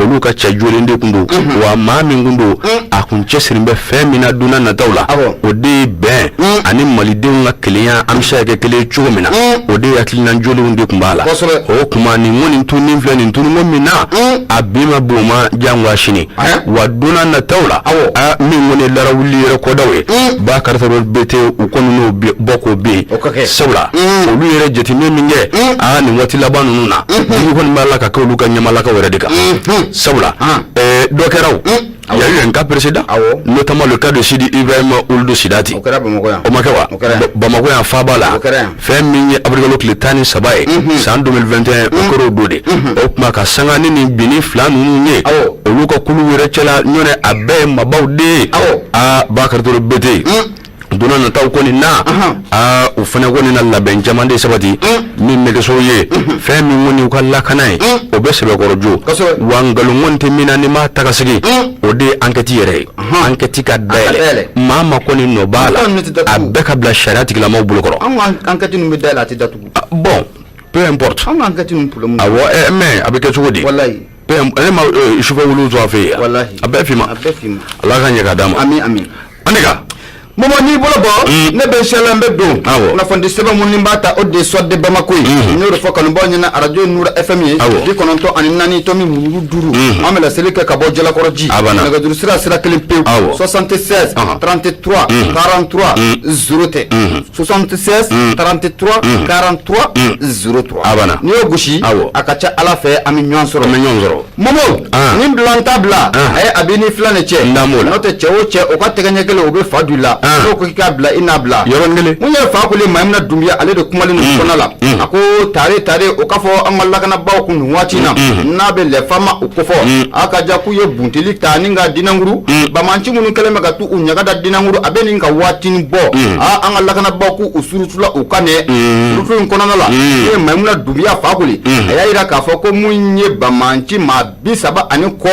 olu ka cɛ joli de kun don wa maa min kun don a kun cɛsirilen bɛ fɛn min na don n'a nataw la o de ye bɛn ani malidenw ka kelenya an bɛ se ka kɛ kelen cogo min na o de ye hakilina joliw de kun b'a la o tuma nin kɔni tun nin filɛ nin tununko min na a bin ma bon ma jango sini wa don n'a nataw la min kɔni ye larawuli yɛrɛ kɔdaw ye Bakar Doro Bete u kɔni n'o bɔ k'o ben sabula olu yɛrɛ jateminɛ min kɛ nin waati laban ninnu na dugu kɔni b'a la ka kɛ olu ka ɲamalakaw yɛrɛ de kan sabula dɔ kɛra o il y a eu un cas précédent notamment le cas de Sidi Ibrahim Ould Sidati o ma kɛ wa Bamako yan Faba la fɛn min ye abrikalo tile 13 ye san 2021 o kɛra o don de o tuma ka sanga ni nin binni fila ninnu ye olu ka kulu yɛrɛ cɛla ɲɔnɛ a bɛɛ ye mabaw de ye Bakar Doro Bete donna nataw kɔni na u fana kɔni na labɛn caman de sabati min bɛ kɛ so ye fɛn min kɔni u ka lakana ye o bɛ sɛbɛkɔrɔ jo wa nkalon kɔni tɛ min na ni m'a ta ka sigi o de ye enquête yɛrɛ ye enquête ka dayɛlɛ maa ma kɔni nɔ b'a la a bɛɛ ka bila sariya tigilamaw bolo kɔrɔ an ka enquête ninnu bɛ dayɛlɛ a tɛ datugu bon peu importe an ka enquête ninnu problème awɔ mais a bɛ kɛ cogo di wallahi ne ma sufɛ wulu to a fɛ yen wallahi a bɛɛ finma ala ka ɲɛ ka d'a ma amin amin Aniga Momo n'i bolo bɔ ne bɛ sɛlɛn n bɛ don kunnafoni sɛbɛn minnu b'a ta o de sɔrɔ de Bamako ye n y'o de fɔ kanubaw ɲɛna radio Nura FM ye 94 tomi muru 5 an bɛ laseli kɛ ka bɔ Jalakɔrɔji nɛgɛjuru sira kelen pewu 76 33 43 0 tɛ 76 33 43 03 n'i y'o gosi a ka ca Ala fɛ an bɛ ɲɔgɔn sɔrɔ Momo nin bila n ta bila a b'i ni filan de cɛ n'o tɛ cɛ o cɛ o ka tɛgɛ ɲɛ kelen o bɛ fa du la n'o ko k'a bila i n'a bila yɔrɔn kelen mun ye Fakoli Mayimuna Dunbiya ale de kumalen ninnu kɔnɔ la a ko tare o k'a fɔ an ka lakanabaw kun nin waati na n'a bɛ lɛfama o kofɔ a ka ja k'u ye bunteli ta ni ka dinankuru Bamanci minnu kɛlen bɛ ka t'u ɲaga da dinankuru a bɛ nin ka waatinin bɔ an ka lakanabaw k'u surutula u ka nɛ surutu in kɔnɔna la n'o ye Mayimuna Dunbiya Fakoli a y'a jira k'a fɔ ko mun ye Bamanci maa 30 kɔ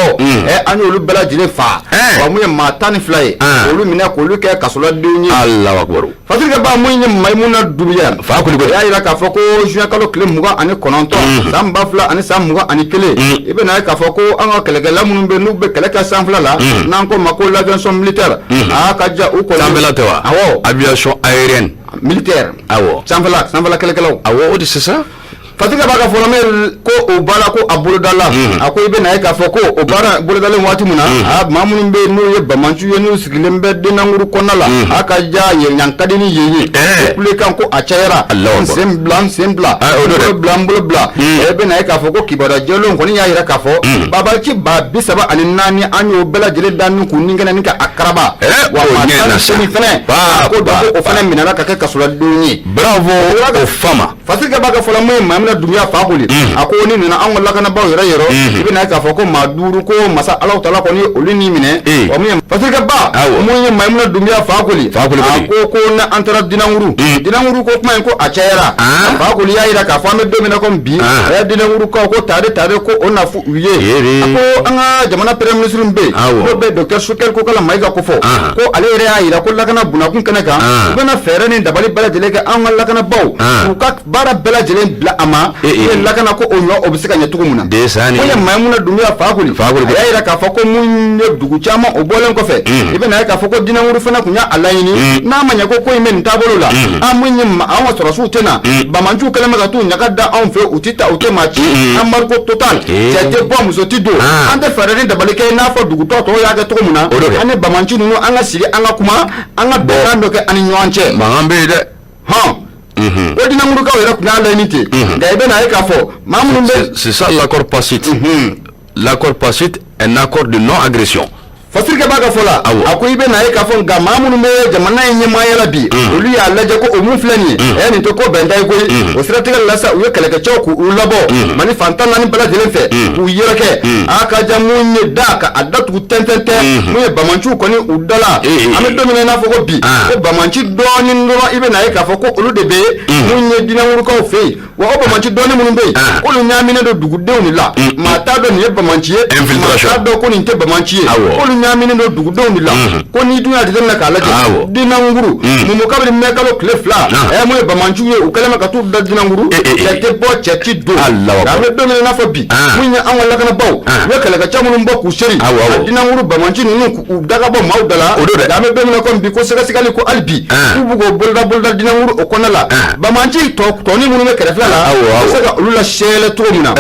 an y'olu bɛɛ lajɛlen fa wa mun ye maa 12 ye olu minɛ k'olu kɛ kaso kasola denye Allahu akbar fasirga ba mun yin maimuna dubiya fa ko ya ira ka fɔ ko juin kalo kile 29 san 2000 ani san 21 ibe na ka fɔ ko an ka kɛlɛkɛla minnu bɛ n'u bɛ kɛlɛ kɛ sanfɛla la n'an ko ma ko l'aviation militaire a ka ja u kɔni sanfɛla tɛ wa awɔ aviation aérienne militaire awɔ sanfɛla kɛlɛkɛlaw awɔ o de sisan Fatika b'a ka fɔ mɛ ko o baara ko a bolodala a ko i bɛ na ye k'a fɔ ko o baara bolodalen waati min na a maa minnu bɛ n'u ye bamanci ye n'u sigilen bɛ dennankuru kɔnɔna la a ka ja yan ka di ni yen ye kulekan ko a cayara sen bila bolo bila e bɛ na ye k'a fɔ ko kibaruya jɛlenw kɔni y'a yira k'a fɔ babaci 34 an y'o bɛɛ lajɛlen da n'u k'u ni kɛnɛ ni ka a karaba wa maa tan ni seegin fɛnɛ a ko dɔn ko o fana minɛna ka kɛ kasoladenw ye bravo o fama Fatika b'a ka fɔ mun ye Maimuna Dunbiya fa koli a ko ni nana an ka lakanabaw yɛrɛ i bɛ na k'a fɔ ko maa 5 ko masa Alahu Taala kɔni olu ni minɛ o min ye Fatika ba mun ye Maimuna Dunbiya fa koli a ko na an taara Dinankuru ko kuma in ko a cayara fa koli y'a yira k'a fɔ an bɛ don min na comme bi a ye Dinankuru kaw ko tare ko o na fu u ye a ko an ka jamana premier ministre bɛ yen n'o bɛ Docteur Sukɛli Kokala Mayiga ko fɔ ko ale yɛrɛ y'a yira ko lakana bunakun kɛnɛ kan u bɛna fɛɛrɛ ni dabali bɛɛ lajɛlen kɛ an ka lakanabaw u ka baara bɛɛ lajɛlen bila a ma lakana ko o ɲɔ o bɛ se ka ɲɛ cogo min na ko ye Maimuna Dunbiya fa koli a y'a yira k'a fɔ ko mun ye dugu caman o bɔlen kɔfɛ i bɛ na ye k'a fɔ ko Dinankuru fana tun y'a laɲini n'a ma ɲɛ ko in bɛ nin taabolo la an mun ye anw ka sɔrɔsiw tɛ na bamanciw kɛlen bɛ ka t'u ɲaga da anw fɛ u tɛ ta u tɛ maa ci embargo total cɛ tɛ bɔ muso tɛ don an tɛ fɛɛrɛ ni dabali kɛ i n'a fɔ dugutɔ tɔw y'a kɛ cogo min na an ni bamanci ninnu an ka sigi an ka kuma an ka bɛnkan dɔ kɛ an ni ɲɔgɔn cɛ mankan bɛ yen dɛ o Dinankurukaw yɛrɛ tun y'a laɲini ten nka i bɛ na ye k'a fɔ maa minnu bɛ c'est ça l'accord Pacite l'accord Pacite est un accord de non agression Fasirikɛ b'a ka fɔ la a ko i bɛ na ye k'a fɔ nka maa minnu bɛ jamana in ɲɛmaaya la bi olu y'a lajɛ ko o mun filɛ nin ye nin tɛ ko bɛnta ye koyi o siratigɛ la sa u ye kɛlɛkɛcɛw k'u labɔ Mali fantan 4 bɛɛ lajɛlen fɛ k'u yɛrɛkɛ a ka ja mun ye da ka a datugu tɛntɛntɛn mun ye bamanciw kɔni u dala an bɛ don min na i n'a fɔ ko bi ko bamanci dɔɔnin dɔrɔn i bɛ na ye k'a fɔ ko olu de bɛ mun ye Dinankurukaw fɛ yen wa o bamanci dɔɔnin minnu bɛ yen k'olu ɲaaminen don dugudenw de la maa t'a dɔn nin ye bamanci ye maa t'a dɔn ko nin tɛ bamanci ye k'olu ɲaaminen don dugudenw de la ko n'i dun y'a jateminɛ k'a lajɛ Dinankuru Mumu kabini mɛ kalo tile 2 mun ye bamanciw ye u kɛlen bɛ ka t'u da Dinankuru cɛ tɛ bɔ cɛ ti don nka an bɛ don min na i n'a fɔ bi mun ye an ka lakanabaw u ye kɛlɛkɛcɛ minnu bɔ k'u seri ka Dinankuru bamanci ninnu k'u dagabɔ maaw da la nka an bɛ don min na comme bi ko sɛgɛsɛgɛli ko hali bi k'u bɛ k'o boloda Dinankuru o kɔnɔna la bamanci tɔnin minnu bɛ kɛrɛfɛ la u bɛ se ka olu la sɛɛlɛ cogo min na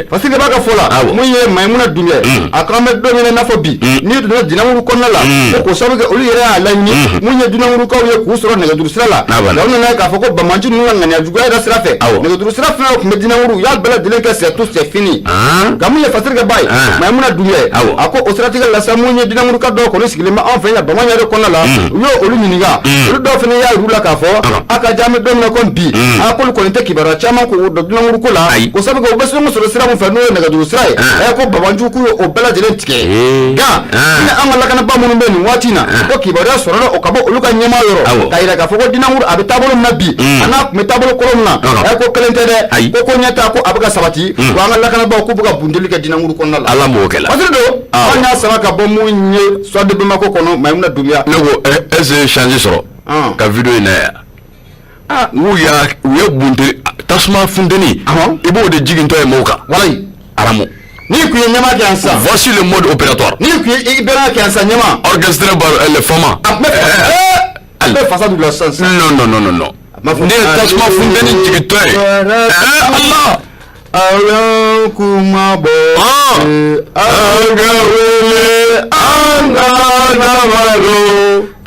parce que b'a ka fɔ la mun ye Maimuna Dunbiya a ko an bɛ don min na i n'a fɔ bi n'i donna Dinankuru kɔnɔna la ko sababu kɛ olu yɛrɛ y'a laɲini mun ye Dinankurukaw ye k'u sɔrɔ nɛgɛjuru sira la u nana k'a fɔ ko bamanci ninnu ka ŋaniya juguya yɛrɛ sira fɛ nɛgɛjuru sira fɛn o tun bɛ Dinankuru u y'a bɛɛ lajɛlen kɛ c'est tout c'est fini nka mun ye Fasirikɛ ba ye Maimuna Dunbiya a ko o siratigɛ la sa mun ye Dinankuruka dɔw kɔni sigilen bɛ anw fɛ yan Bamaɲare de kɔnɔna la u y'o olu ɲininka olu dɔw fana y'a yir'u la k'a fɔ a ka ja an bɛ don min na comme bi a k'olu kɔni tɛ kibaruya caman k'o dɔn Dinankuruko la ko sababu kɛ u bɛ sɔrɔ sira min fɛ n'o ye nɛgɛjuru sira ye ko bamanciw k'u ye o bɛɛ lajɛlen tigɛ nka ni an ka lakanaba minnu bɛ nin waati in na ko kibaruya sɔrɔla o ka bɔ olu ka ɲɛmaa yɔrɔ k'a yira k'a fɔ ko Dinankuru a bɛ taabolo min na bi a n'a tun bɛ taabolo kɔrɔ min na ko kelen tɛ dɛ ko ɲɛ ta ko a bɛ ka sabati wa an ka lakanabaw k'u bɛ ka bundeli kɛ Dinankuru kɔnɔna la Ala m'o kɛ la Fasiri don an y'a sama ka bɔ mun ye soit de Bamako kɔnɔ Maimuna Dunbiya ne ko est-ce que change sɔrɔ ka video in na yan n'u ye bunte tasuma funteni i b'o de jigintɔ ye mɔgɔw kan walayi aramu n'i kun ye ɲɛmaa kɛ yan sisan voici le mode opératoire n'i kun ye i bɛra kɛ yan sisan ɲɛmaa orchestré par les femmes a tun bɛ fasa dun la sisan non ne ye tasuma funteni jigintɔ ye Allah Alan kuma bɔ an ka wele an ka namalo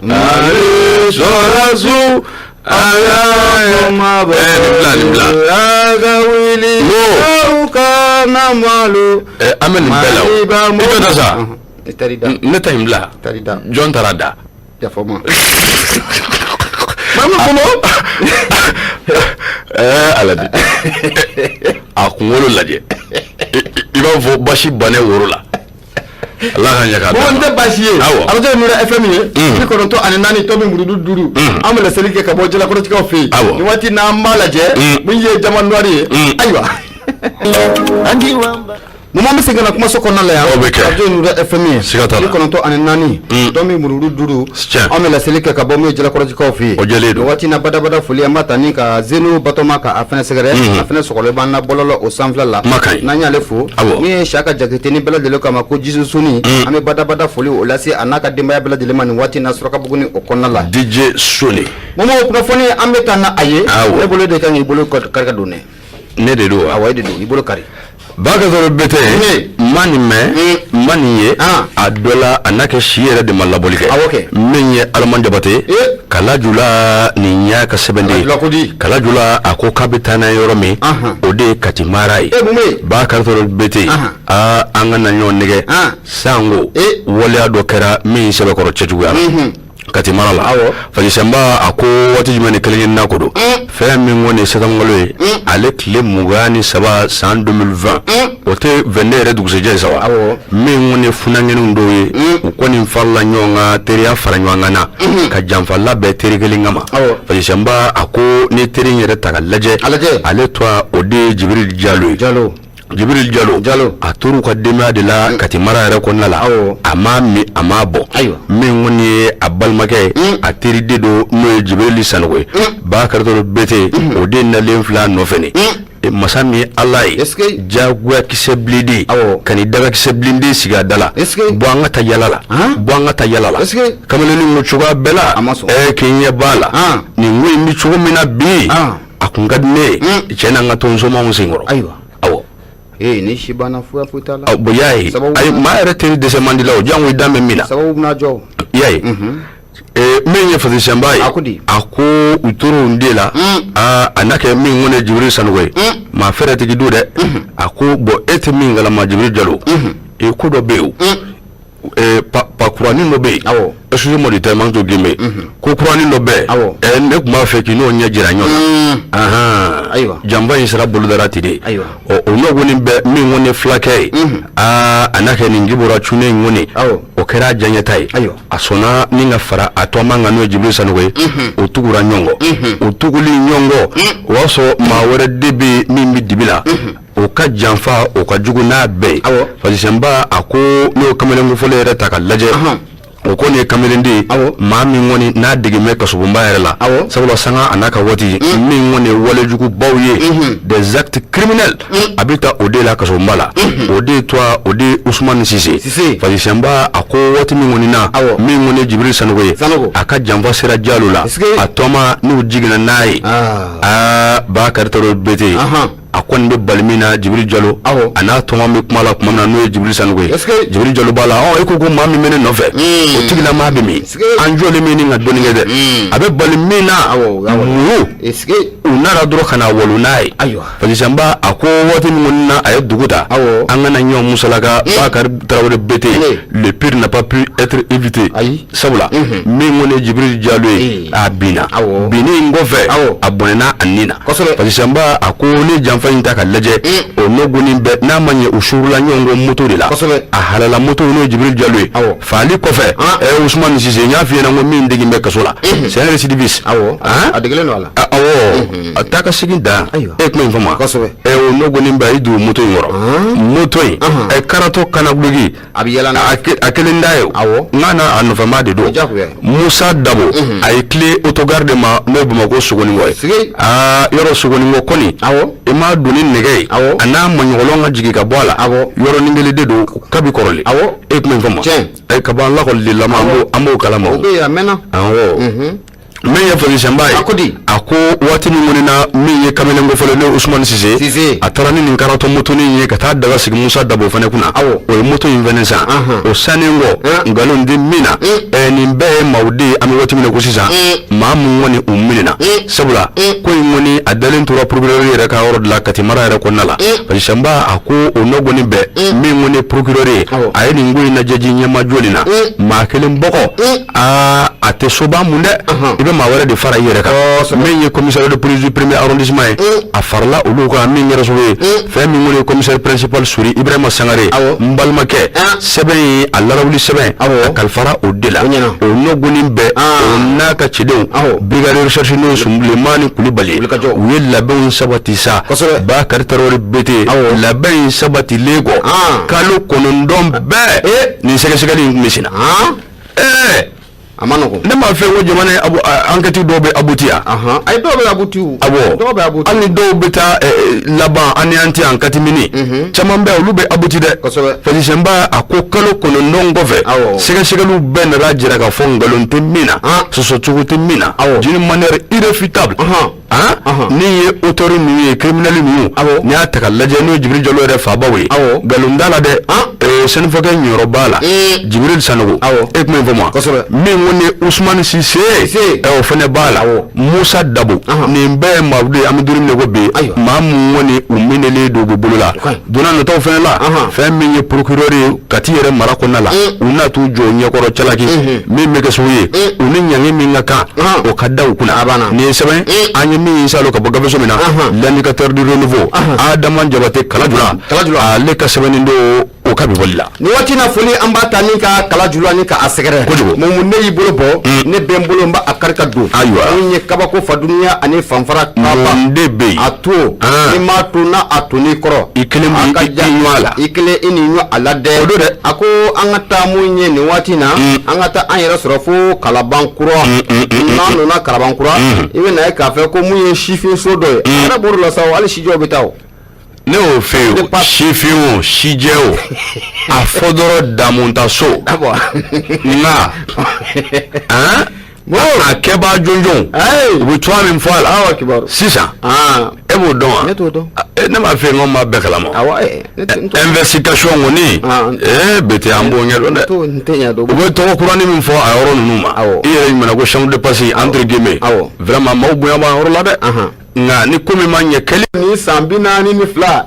ale sɔrɔ su Alan kuma bɔ an ka wele an ka namalo an bɛ nin bɛɛ la o i bɛ da sa ne ta in bila jɔn taara da yafama Ala de a kunkolo lajɛ i b'a fɔ basi bannen woro la Allah ka ɲɛ k'a bon tɛ basi ye arajo ye Nura FM ye 94 tomi murudu 5 an bɛ laseli kɛ ka bɔ jalakɔrɔtikaw fɛ yen nin waati n'an b'a lajɛ min ye jama noir ye ayiwa Mama bɛ se kana kuma so kɔnɔna la yan radio Nuru FM sigatala 94 domi mururu duru an bɛ laseli kɛ ka bɔ min Jalakɔrɔjikaw fɛ yen o jɛlen don waati na badabada foli an b'a ta ni ka Zenu Batoma ka a fɛnɛ sɛgɛrɛ a fɛnɛ sɔgɔlen b'an na bɔlɔlɔ o sanfɛla la n'an y'ale fo min ye Saka Jakite ni bɛɛ lajɛlen kama ko Jisu Suni an bɛ badabada foli o lase a n'a ka denbaya bɛɛ lajɛlen ma nin waati na Surakabugu ni o kɔnɔna la DJ Suni Mama o kunnafoni an bɛ taa na a ye ne bolo de kan k'i bolo kari ka don ne de don awɔ e de don i bolo kari Bakazoro bete mani ye a dola anake si yɛrɛ de ma labɔli kɛ min ye Alaman Jabate kala jula ni ɲa ka sɛbɛnden kala jula a ko k'a bɛ taa n'a yɔrɔ min o de ye Kati mara ye Bakazoro bete an ka na ɲɔgɔn nɛgɛ sango waleya dɔ kɛra min sɛbɛkɔrɔ cɛjuguya Kati mara la Fajisamba a ko waati jumɛn ni kelen ye nako don fɛn min kɔni ye sɛtangalo ye ale tile 23 san 2020 o tɛ 22 yɛrɛ dugusɛjɛ ye sa wa min kɔni ye funanŋɛninw dɔw ye u kɔni farala ɲɔgɔn kan teriya fara ɲɔgɔn kan na ka janfala bɛɛ teri kelen kama Fajisamba a ko ni teri yɛrɛ ta ka lajɛ ale tɔgɔ o de ye Jibril Jalo ye Jibril Jalo a turu ka denbaya de la Kati mara yɛrɛ kɔnɔna la a ma mi a ma bɔ min kɔni ye a balimakɛ a teriden do n'o ye Jibril Sanogo ye Bakari bete o de nalen filɛ nɔfɛ ni masa min Ala ye jagoya kisɛ bilendi ka ni daga kisɛ bilendi sigi a da la bɔ an ka taa yala la kamalenin ko cogoya bɛɛ la k'i ɲɛ b'a la nin ko in bɛ cogo min na bi a kun ka di ne ye cɛ n'an ka tonsomanw senkɔrɔ ni shibana fuya futa la boyaye ay ma yɛrɛ teri dɛsɛ man di la o jango i damɛ min na sababu bɛna jɔ yaye min ye Fajisamba ye a ko u toro nde la a n'a kɛ min kɔni ye Jibril Sanogo ye maa fɛrɛ tigi do dɛ a ko bon e tɛ min kalama Jibril Jalo ko dɔ bɛ yen pa kuranin dɔ bɛ yen excusez-moi du terme to gime ko kuranin dɔ bɛ yen ne tun b'a fɛ k'i n'o ɲɛ jira ɲɔgɔn na janba in sera bolodara ten de o n'o kɔni bɛ min kɔni ye fulakɛ ye a n'a kɛ nin gibora cunne in kɔni o kɛra diyaɲɛta ye a sɔnna ni ka fara a tɔma kan n'o ye Jibril Sanogo ye o tugura ɲɔgɔn kɔ o tuguli ɲɔgɔn kɔ o y'a sɔrɔ maa wɛrɛ de bɛ min bɛ dibi la o ka janfa o ka jugu n'a bɛɛ ye Fajisamba a ko n'o kamalen kofɔlen yɛrɛ ta ka lajɛ o kɔni ye kamelenden maa min kɔni n'a degemɛ kasobonba yɛrɛ la sabula sanga a n'a ka waati min kɔni ye walejugubaw ye des actes criminels a bɛ taa o de la kasobonba la o de tɔgɔ o de Usumani Sise Fajisamba a ko waati min kɔni na min kɔni ye Jibril Sanogo ye a ka janfa sera Jalo la a tɔma n'u jiginna n'a ye Bakari bete a kɔni bɛ bali min na Jibril Jalo a n'a tɔma bɛ kuma la kuma min na n'o ye Jibril Sanogo ye Jibril Jalo b'a la e ko maa min bɛ ne nɔfɛ o tigila maa bɛ min an jɔlen bɛ nin ka dɔnni kɛ dɛ a bɛ bali min na muru u nana dɔrɔn ka na walo n'a ye Fajisamba a ko waati min kɔni na a ye dugu ta an kana ɲɔgɔn musalaka Bakari Tarawele bete le pire n'a pas pu être évité sabula min kɔni ye Jibril Jalo ye a binna binni in kɔfɛ a bɔnɛna a nin na Fajisamba a ko ne janfa in ta ka lajɛ o nɔgɔnin bɛɛ n'a ma ɲɛ u surula ɲɔgɔn kɔ moto de la a halala moto n'o ye Jibril Jalo ye faali kɔfɛ Usumani Sise n y'a f'i ɲɛna ko min degen bɛ kaso la c'est un récidiviste a degelen don a la a taa ka segin da e kuma in fɔ ma o nɔgɔnin bɛɛ a y'i dogo moto in kɔrɔ moto in karatɔ kana guloki a bɛ yɛlɛ a kelen da ye n ka na a nɔfɛma de don Musa Dabo a ye tile autogare de ma n'o ye Bamakɔ Sogonikɔ ye yɔrɔ Sogonikɔ kɔni i ma don ni nɛgɛ ye a n'a maɲɔgɔlɔn ka jigin ka bɔ a la yɔrɔnin kelen de don kabi kɔrɔlen e kuma in fɔ ma ka ban lakɔliden lama an b'o kalama min ye Fajisamba ye a ko waati min kɔni na min ye kamalen kofɔlen n'o ye Usumani Sise a taara ni nin karatɔ motonin ye ka taa daga sigi Musa Dabo fana kunna o ye moto in fɛnɛ san o sannen kɔ nkalon tɛ min na nin bɛɛ ye maaw de ye an bɛ waati min na ko sisan maa mun kɔni u minɛna sabula ko in kɔni a dalen tora procureur yɛrɛ ka yɔrɔ de la Kati mara yɛrɛ kɔnɔna la Fajisamba a ko o nɔ kɔni bɛɛ min kɔni ye procureur ye a ye nin ko in lajɛ ji ɲɛmajɔ nin na maa kelen bɔkɔ a tɛ soba mun dɛ i bɛ maa wɛrɛ de fara i yɛrɛ kan min ye commissaire de police du premier arrondissement ye a farala olu kan min yɛrɛ so ye fɛn min wele commissaire principal Suri Ibrahima Sangare n balimakɛ sɛbɛn ye a larawuli sɛbɛn a kalifara o de la o nɔgɔnin bɛɛ o n'a ka cidenw brigade recherche n'o Sunbilemani Kulibali u ye labɛnw sabati sa Bakari Tarawele BT labɛn in sabatilen kɔ kalo 9 bɛɛ nin sɛgɛsɛgɛli in kun bɛ senna ne m'a fɛ ko jamana enquête dɔw bɛ abouti yan ay dɔw bɛ abouti awɔ hali ni dɔw bɛ taa laban an ni an tɛ enquête mini caman bɛ olu bɛ abouti dɛ fɛsɛnba a ko kalo 9 kɔfɛ sɛgɛsɛgɛliw bɛɛ nana jira k'a fɔ nkalon tɛ min na sɔsɔcogo tɛ min na d'une manière irréfutable ni ye auteur ninnu ye criminel ninnu n'i y'a ta ka lajɛ n'o ye Jibril Jalo yɛrɛ fabaw ye nkalon t'a la dɛ senufɔkɛ ɲɔrɔ b'a la Jibril Sanogo e kuma in fɔ ma min ko ni Ousmane Cissé o fana b'a la Musa Dabo nin bɛɛ ye maaw ye an bɛ don min na ko bi maa mun kɔni u minɛlen don u bolo la donna nataw fana la fɛn min ye procureur ye Kati yɛrɛ mara kɔnɔna la u na t'u jɔ ɲɛkɔrɔ calaki min bɛ kɛ sugu ye u ni ɲangi min ka kan o ka da u kunna nin ye sɛbɛn an ye min salo ka bɔ gabeso min na l'indicateur du renouveau Adama Jabate Kalajula ale ka sɛbɛnnin don o ka bi bɔli la ni waati na foli an b'a ta ni ka Kalajula ni ka a sɛgɛrɛ mun ne y'i bolo bɔ ne bɛ n bolo n b'a kari ka don mun ye kabako fadunuya ani fanfara kaba de bɛ yen a to ni m'a to n'a a to n'i kɔrɔ i kelen b'i ɲɔ a la i kelen i ni ɲɔ a la dɛ o don dɛ a ko an ka taa mun ye nin waati na an ka taa an yɛrɛ sɔrɔ fo Kalabankura n'an donna Kalabankura i bɛ na ye k'a fɛ ko mun ye sifin so dɔ ye a yɛrɛ bɔr'o la sa hali sijɛw bɛ taa o ne y'o fɛ yen sifin o sijɛ o a fɔ dɔrɔn damunta so nka a kɛbaa jɔnjɔn u bɛ cogoya min fɔ a la sisan e b'o dɔn wa ne m'a fɛ n ko n b'a bɛɛ kalama investigation kɔni bete an b'o ɲɛdɔn dɛ u bɛ tɔgɔ kuranin min fɔ a yɔrɔ ninnu ma i yɛrɛ ɲumanna ko chambre de passe entre guillemets vraiment maaw bonya b'an yɔrɔ la dɛ nka ni ko min ma ɲɛ kelen ni san 42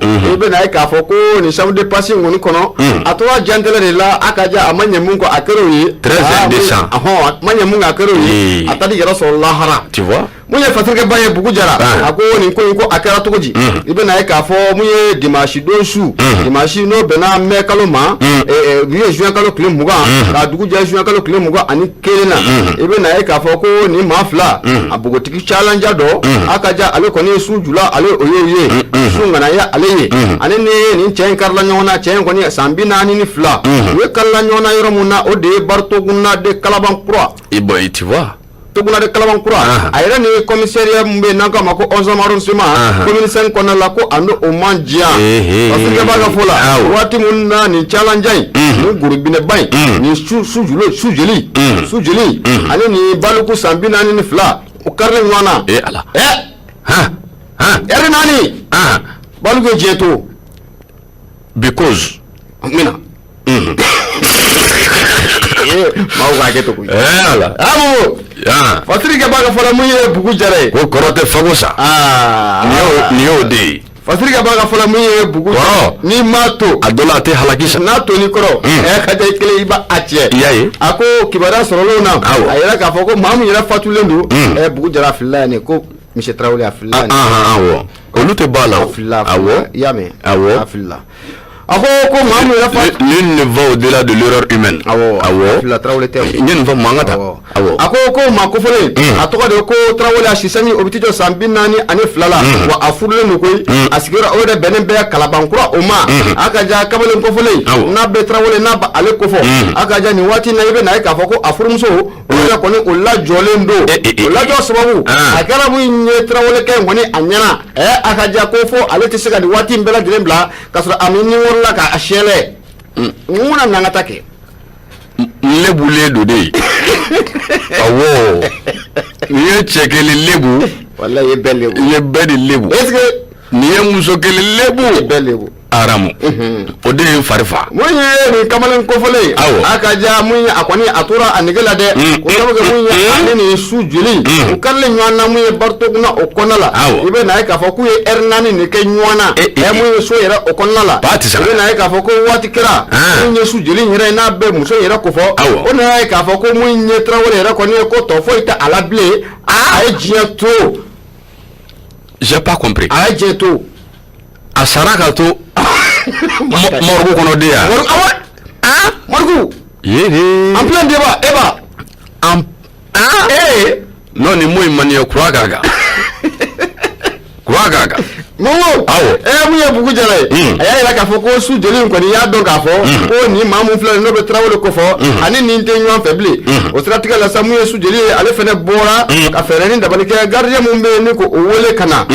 i bɛ na ye k'a fɔ ko ni chambre de passe in kɔni kɔnɔ a tora jantɛlɛ de la a ka ja a ma ɲɛ mun kɔ a kɛra o ye 13 décembre a ma ɲɛ mun kɔ a kɛra o ye a taara yɛrɛ sɔrɔ lahara tu vois mun ye fatirikɛba ye Bugu Jara a ko nin ko in ko a kɛra cogo di i bɛ na ye k'a fɔ mun ye dimanche don su dimanche n'o bɛnna mai kalo ma bi ye juin kalo tile 20 k'a dugu jɛ juin kalo tile 21 na i bɛ na ye k'a fɔ ko nin maa fila a bogotigi chalanja dɔ a ka ja ale kɔni su jula ale o ye su ŋanaya ale ye ale ni nin cɛ in karila ɲɔgɔn na cɛ in kɔni san 42 u ye karila ɲɔgɔn na yɔrɔ mun na o de ye Baritogunna de Kalabankura tu vois Toguna de Kalabankura a yɛrɛ ni commissariat mun bɛ yen n'an k'a ma ko 11e arrondissement commune 5 kɔnɔna la ko a n'o o man diya parce que b'a ka fɔ la waati mun na nin chalanja in nin gorobinɛba in nin su jeli ale ni Baliku san 42 o karilen ɲɔgɔn na ala ɛri naani Baliku ye diɲɛ to because mina maaw k'a kɛ to koyi ala Fatirikɛ b'a ka fɔ la mun ye Bugu Jara ye ko kɔrɔ tɛ fago sa nin y'o de ye Fatirikɛ b'a ka fɔ la mun ye Bugu Jara n'i m'a to a dɔ la a tɛ halaki sa n'a to ni kɔrɔ ka ja i kelen i b'a cɛ i y'a ye a ko kibaruya sɔrɔlenw na a yɛrɛ k'a fɔ ko maa min yɛrɛ fatulen don Bugu Jara filila yan ko Monsieur Tarawele a filila yan awɔ olu tɛ b'a la a filila i y'a mɛn a filila a ko maa min yɛrɛ fa nul ne va au-delà de l'erreur humaine awɔ filila Tarawele tɛ n ye nin fɔ mankan ta a ko maa kofɔlen a tɔgɔ de ko Tarawele a sisani o bɛ t'i jɔ san 42 la wa a furulen don koyi a sigiyɔrɔ o yɛrɛ bɛnnen bɛ Kalabankura o ma a ka ja kamalen kofɔlen n'a bɛ Tarawele n'a bɛ ale kofɔ a ka ja nin waati in na i bɛ na ye k'a fɔ ko a furumuso o yɛrɛ kɔni o lajɔlen don o lajɔ sababu a kɛra mun ye Tarawele kɛ kɔni a ɲɛna a ka ja ko fɔ ale tɛ se ka nin waati in bɛɛ lajɛlen bila ka sɔrɔ a mi nimoro la k'a sɛlɛ mun na n'an ka taa kɛ lebulen don de awɔ nin ye cɛ kelen lebu walayi i ye bɛɛ lebu i ye bɛɛ de lebu est-ce que nin ye muso kelen lebu i ye bɛɛ lebu aramu o de farifa mun ye ni kamalen kofole akaja mun ye akwani atura anigela de ko sababu mun ye ani su juli o kalle nyana mun ye barto na o konala ibe na ka fo ku ye ernani ne ke nywana mun ye so yera o konala ibe na ka fo ko wati kira mun ye su juli yera na be muso yera ko fo o na ka fo ko mun ye trawole yera ko ne ko to fo ita alable a jeto j'ai pas compris a jeto asaraka to morgu kono dia morgu yere en plein débat eba non ni moy man yo kuraga Momo mu ye bugu jare aya ila ka fo ko su jeli ko ni ya don ka fo ko ni mamu fle no be trawole ko fo ani ni nte nyon faible o stratégie la samu ye su jeli ale fene bora ka fere ni dabali ke gardien mu be ni ko o wole kana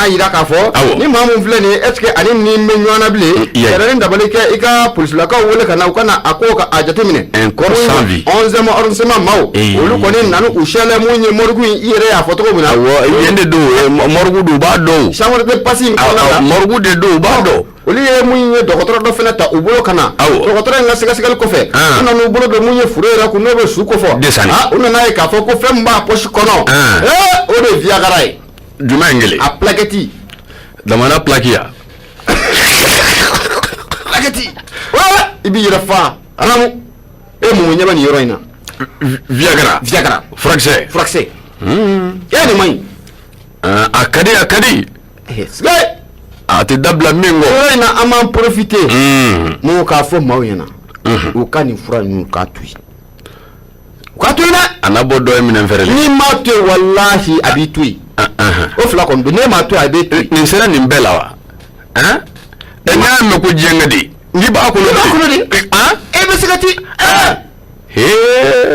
ira ka fo ni mamu fle ni est ce que ani ni me nyona ble fere ni dabali ke ika police la ka wole kana o kana akoka ajate mine encore sans vie 11e arrondissement maw o lu ko ni nanu o shele mu nye morgu ire ya foto ko bina yende do morgu du ba do chambre de passing morgu de do ba do oli ye munye dokotoro do fenata ubolo kana dokotoro nga sigal ko fe ona no ubolo do munye furera ku no be su ko fo ona na e ka fo ko fe mba poshi kono o de via garay duma ngeli a plaqueti damana plaquia plaqueti ibi rafa ramu e mu nyaba ni yoroina viagra fraxé ya ni mai akadi ati dabla mingo na ama profiter mo ka fo mawena o ka ni fura nu ka tui na anabo do emina ferele ni ma to wallahi abitui o fla ko ne ma to abitui ni sera ni mbela wa enya me ko jengadi ni ba ko no e be sigati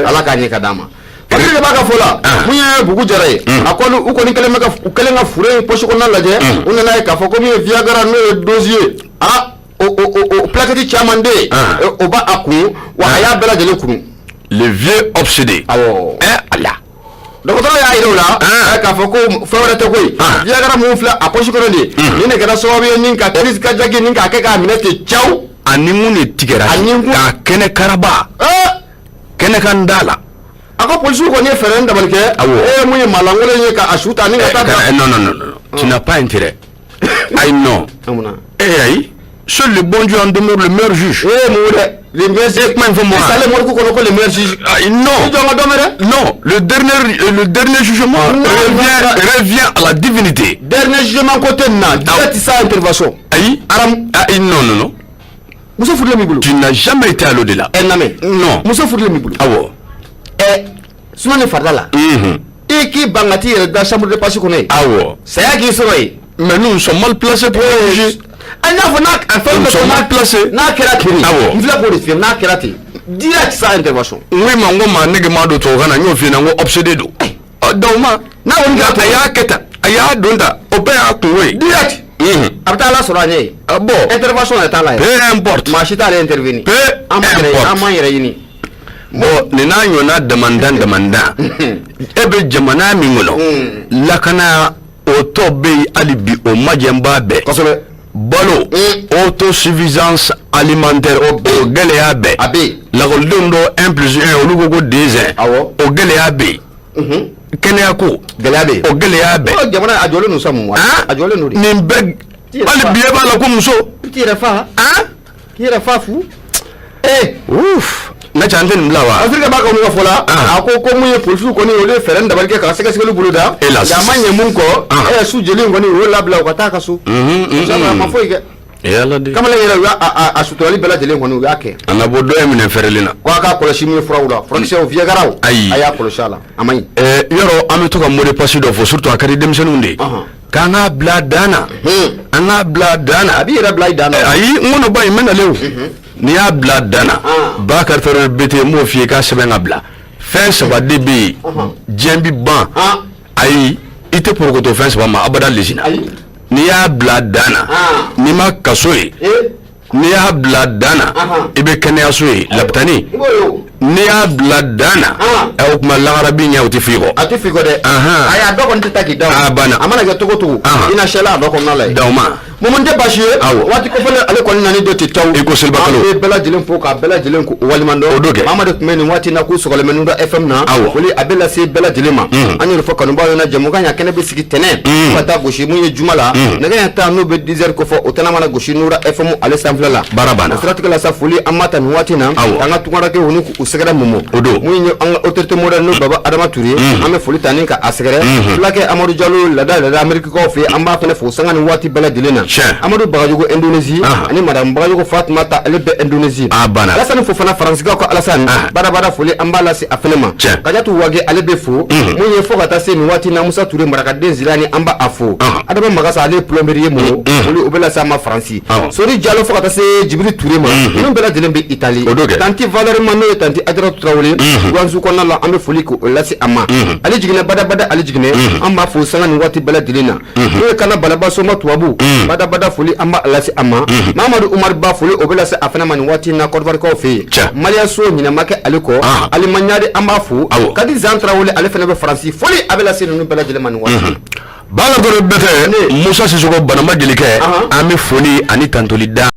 ala ka ni kadama Pakiri baka fola munye bugu jare akolu uko ni kelenga fure poshi ko na laje unana ka foko mi viagra no dossier o plaqueti chamande o ba aku wa aya bela jele kunu le vieux obsédé Allah dokotoro ya irola ka foko fawrete koy viagra mu fla aposhi ko ndi ni ne gara so bi ninka tenis ka jagi ninka ke ka minete chaw animu ne tigera ka kene karaba kene kandala ako police ko ni fere ndabal ke mu ye malangole ye ka ashuta ni ngata non tu n'as pas intérêt I know seul le bon Dieu en demeure le meilleur juge le meilleur juge ça le morko ko le meilleur juge non le dernier jugement revient à la divinité dernier jugement côté na direct sa intervention non Moussa Foudle Miboulou tu n'as jamais été à l'au-delà non Moussa Foudle Miboulou Soumane Fardala et qui bangati dans la chambre de passé qu'on est c'est à qui serait mais nous sommes mal placés pour juger nous sommes mal placés n'a kerati il faut pour dire n'a kerati direct sa intervention oui mango manege mado to kana nyo fina ngo obsédé do dawma na on ga aya keta aya donda opéra kuwe direct abdala soranye bon intervention est là peu importe machita à intervenir amanyere yini bo nina nyona demanda ebe jamana mingolo lakana otobe alibi o majamba be balo autosuffisance alimentaire o gele abe la goldondo 1 plus 1 olugo go 2 o gele abe kene ako gele abe o gele abe jamana ajole no samu ajole no ni mbeg alibi eba la ko muso tire fa fu ouf na chante mlawa Afrika baka mu fola ako ko mu ye police ko ni ole fere ndabal ke ka sekeselu buluda ya manye mun ko su jeli ngoni wala bla ko ta kasu sama mafoike yalla de kama le yela a sutoli bela jeli ngoni yake anabo do emine ferelina kwa ka ko shimi frawula fraction vie garaw aya ko shala amay yoro ameto ka mode passe do fo surtout akari demsenunde kana bla dana ana bla dana abi ra bla dana ayi ngono bay menalew ni ya bla dana bakar fere bete mo fi ka sebenga bla fin saba debi jembi ban ayi ite poroko fin saba ma abada lejina ni ya bla dana ni ma kasoe ni ya bla dana ibe kene asoe laptani ni ya bla dana e kuma larabi nya utifiko de aya dokon titaki daw bana amana ga togo ina shela dokon na lay dawma moment tɛ basi ye waati ko fɔlɔ ale kɔni nani dɔ tɛ taw i ko Seliba Kalo an bɛ bɛɛ lajɛlen fo ka bɛɛ lajɛlen ko walimadɔn o do kɛ Mamadu tun bɛ nin waati na ko sɔgɔlɛmɛ Nura FM na foli a bɛ lase bɛɛ lajɛlen ma an y'o fɔ kanubaw ɲɛna jɛmukan ya kɛnɛ bɛ sigi tɛnɛ fo ka taa gosi mun ye juma la nɛgɛ ɲɛ 10 n'o bɛ 10 heures kɔfɛ o tɛna mana gosi Nura FM ale sanfɛla la baara banna o siratigɛ la sa foli an ma ta nin waati na an ka tunkarakɛ u ni u sɛgɛrɛ mumu o do mun ye an ka autorité moderne n'o Baba Adama Ture an bɛ foli ta ni ka a sɛgɛrɛ fulakɛ Amadu Jalo lada Amerikikaw fɛ an b'a fɛnɛ fo sanga ni waati bɛɛ lajɛlen na Amadu Bagajogo Indonésie ani madame Bagajogo Fatumata ale bɛ Indonésie Alassane Fofana Faransikaw ko Alassane barabara foli an b'a lase a fɛnɛ ma Kajatu Wage ale bɛ fo mun ye fo ka taa se nin waati na Musa Ture marakaden Zilani an b'a a fo Adama Magasa ale plomberie ye mo foli o bɛ lase a ma Faransi Sori Diallo fo ka taa se Djibiri Ture ma ninnu bɛɛ lajɛlen bɛ Italie tanti Valérie Mano ye tanti Adratu Traoré Guanzu kɔnɔna la an bɛ foli ko o lase a ma ale jiginɛ badabada ale jiginɛ an b'a fo sanga nin waati bɛɛ lajɛlen na n'o ye kana balaba soma tubabu badabada foli an b'a lase a ma Mamadu Umar Ba foli o bɛ lase a fana ma nin waati na Côte d'Ivoire kaw fɛ yen Malia So ɲinama kɛ ale kɔ Alimanyari an b'a fo Kadi Zan Traoré ale fana bɛ Faransi foli a bɛ lase ninnu bɛɛ lajɛlen ma nin waati Bala dɔrɔn bɛɛ tɛ Musa Sisoko Banamba Jelikɛ an bɛ foli ani tantoli da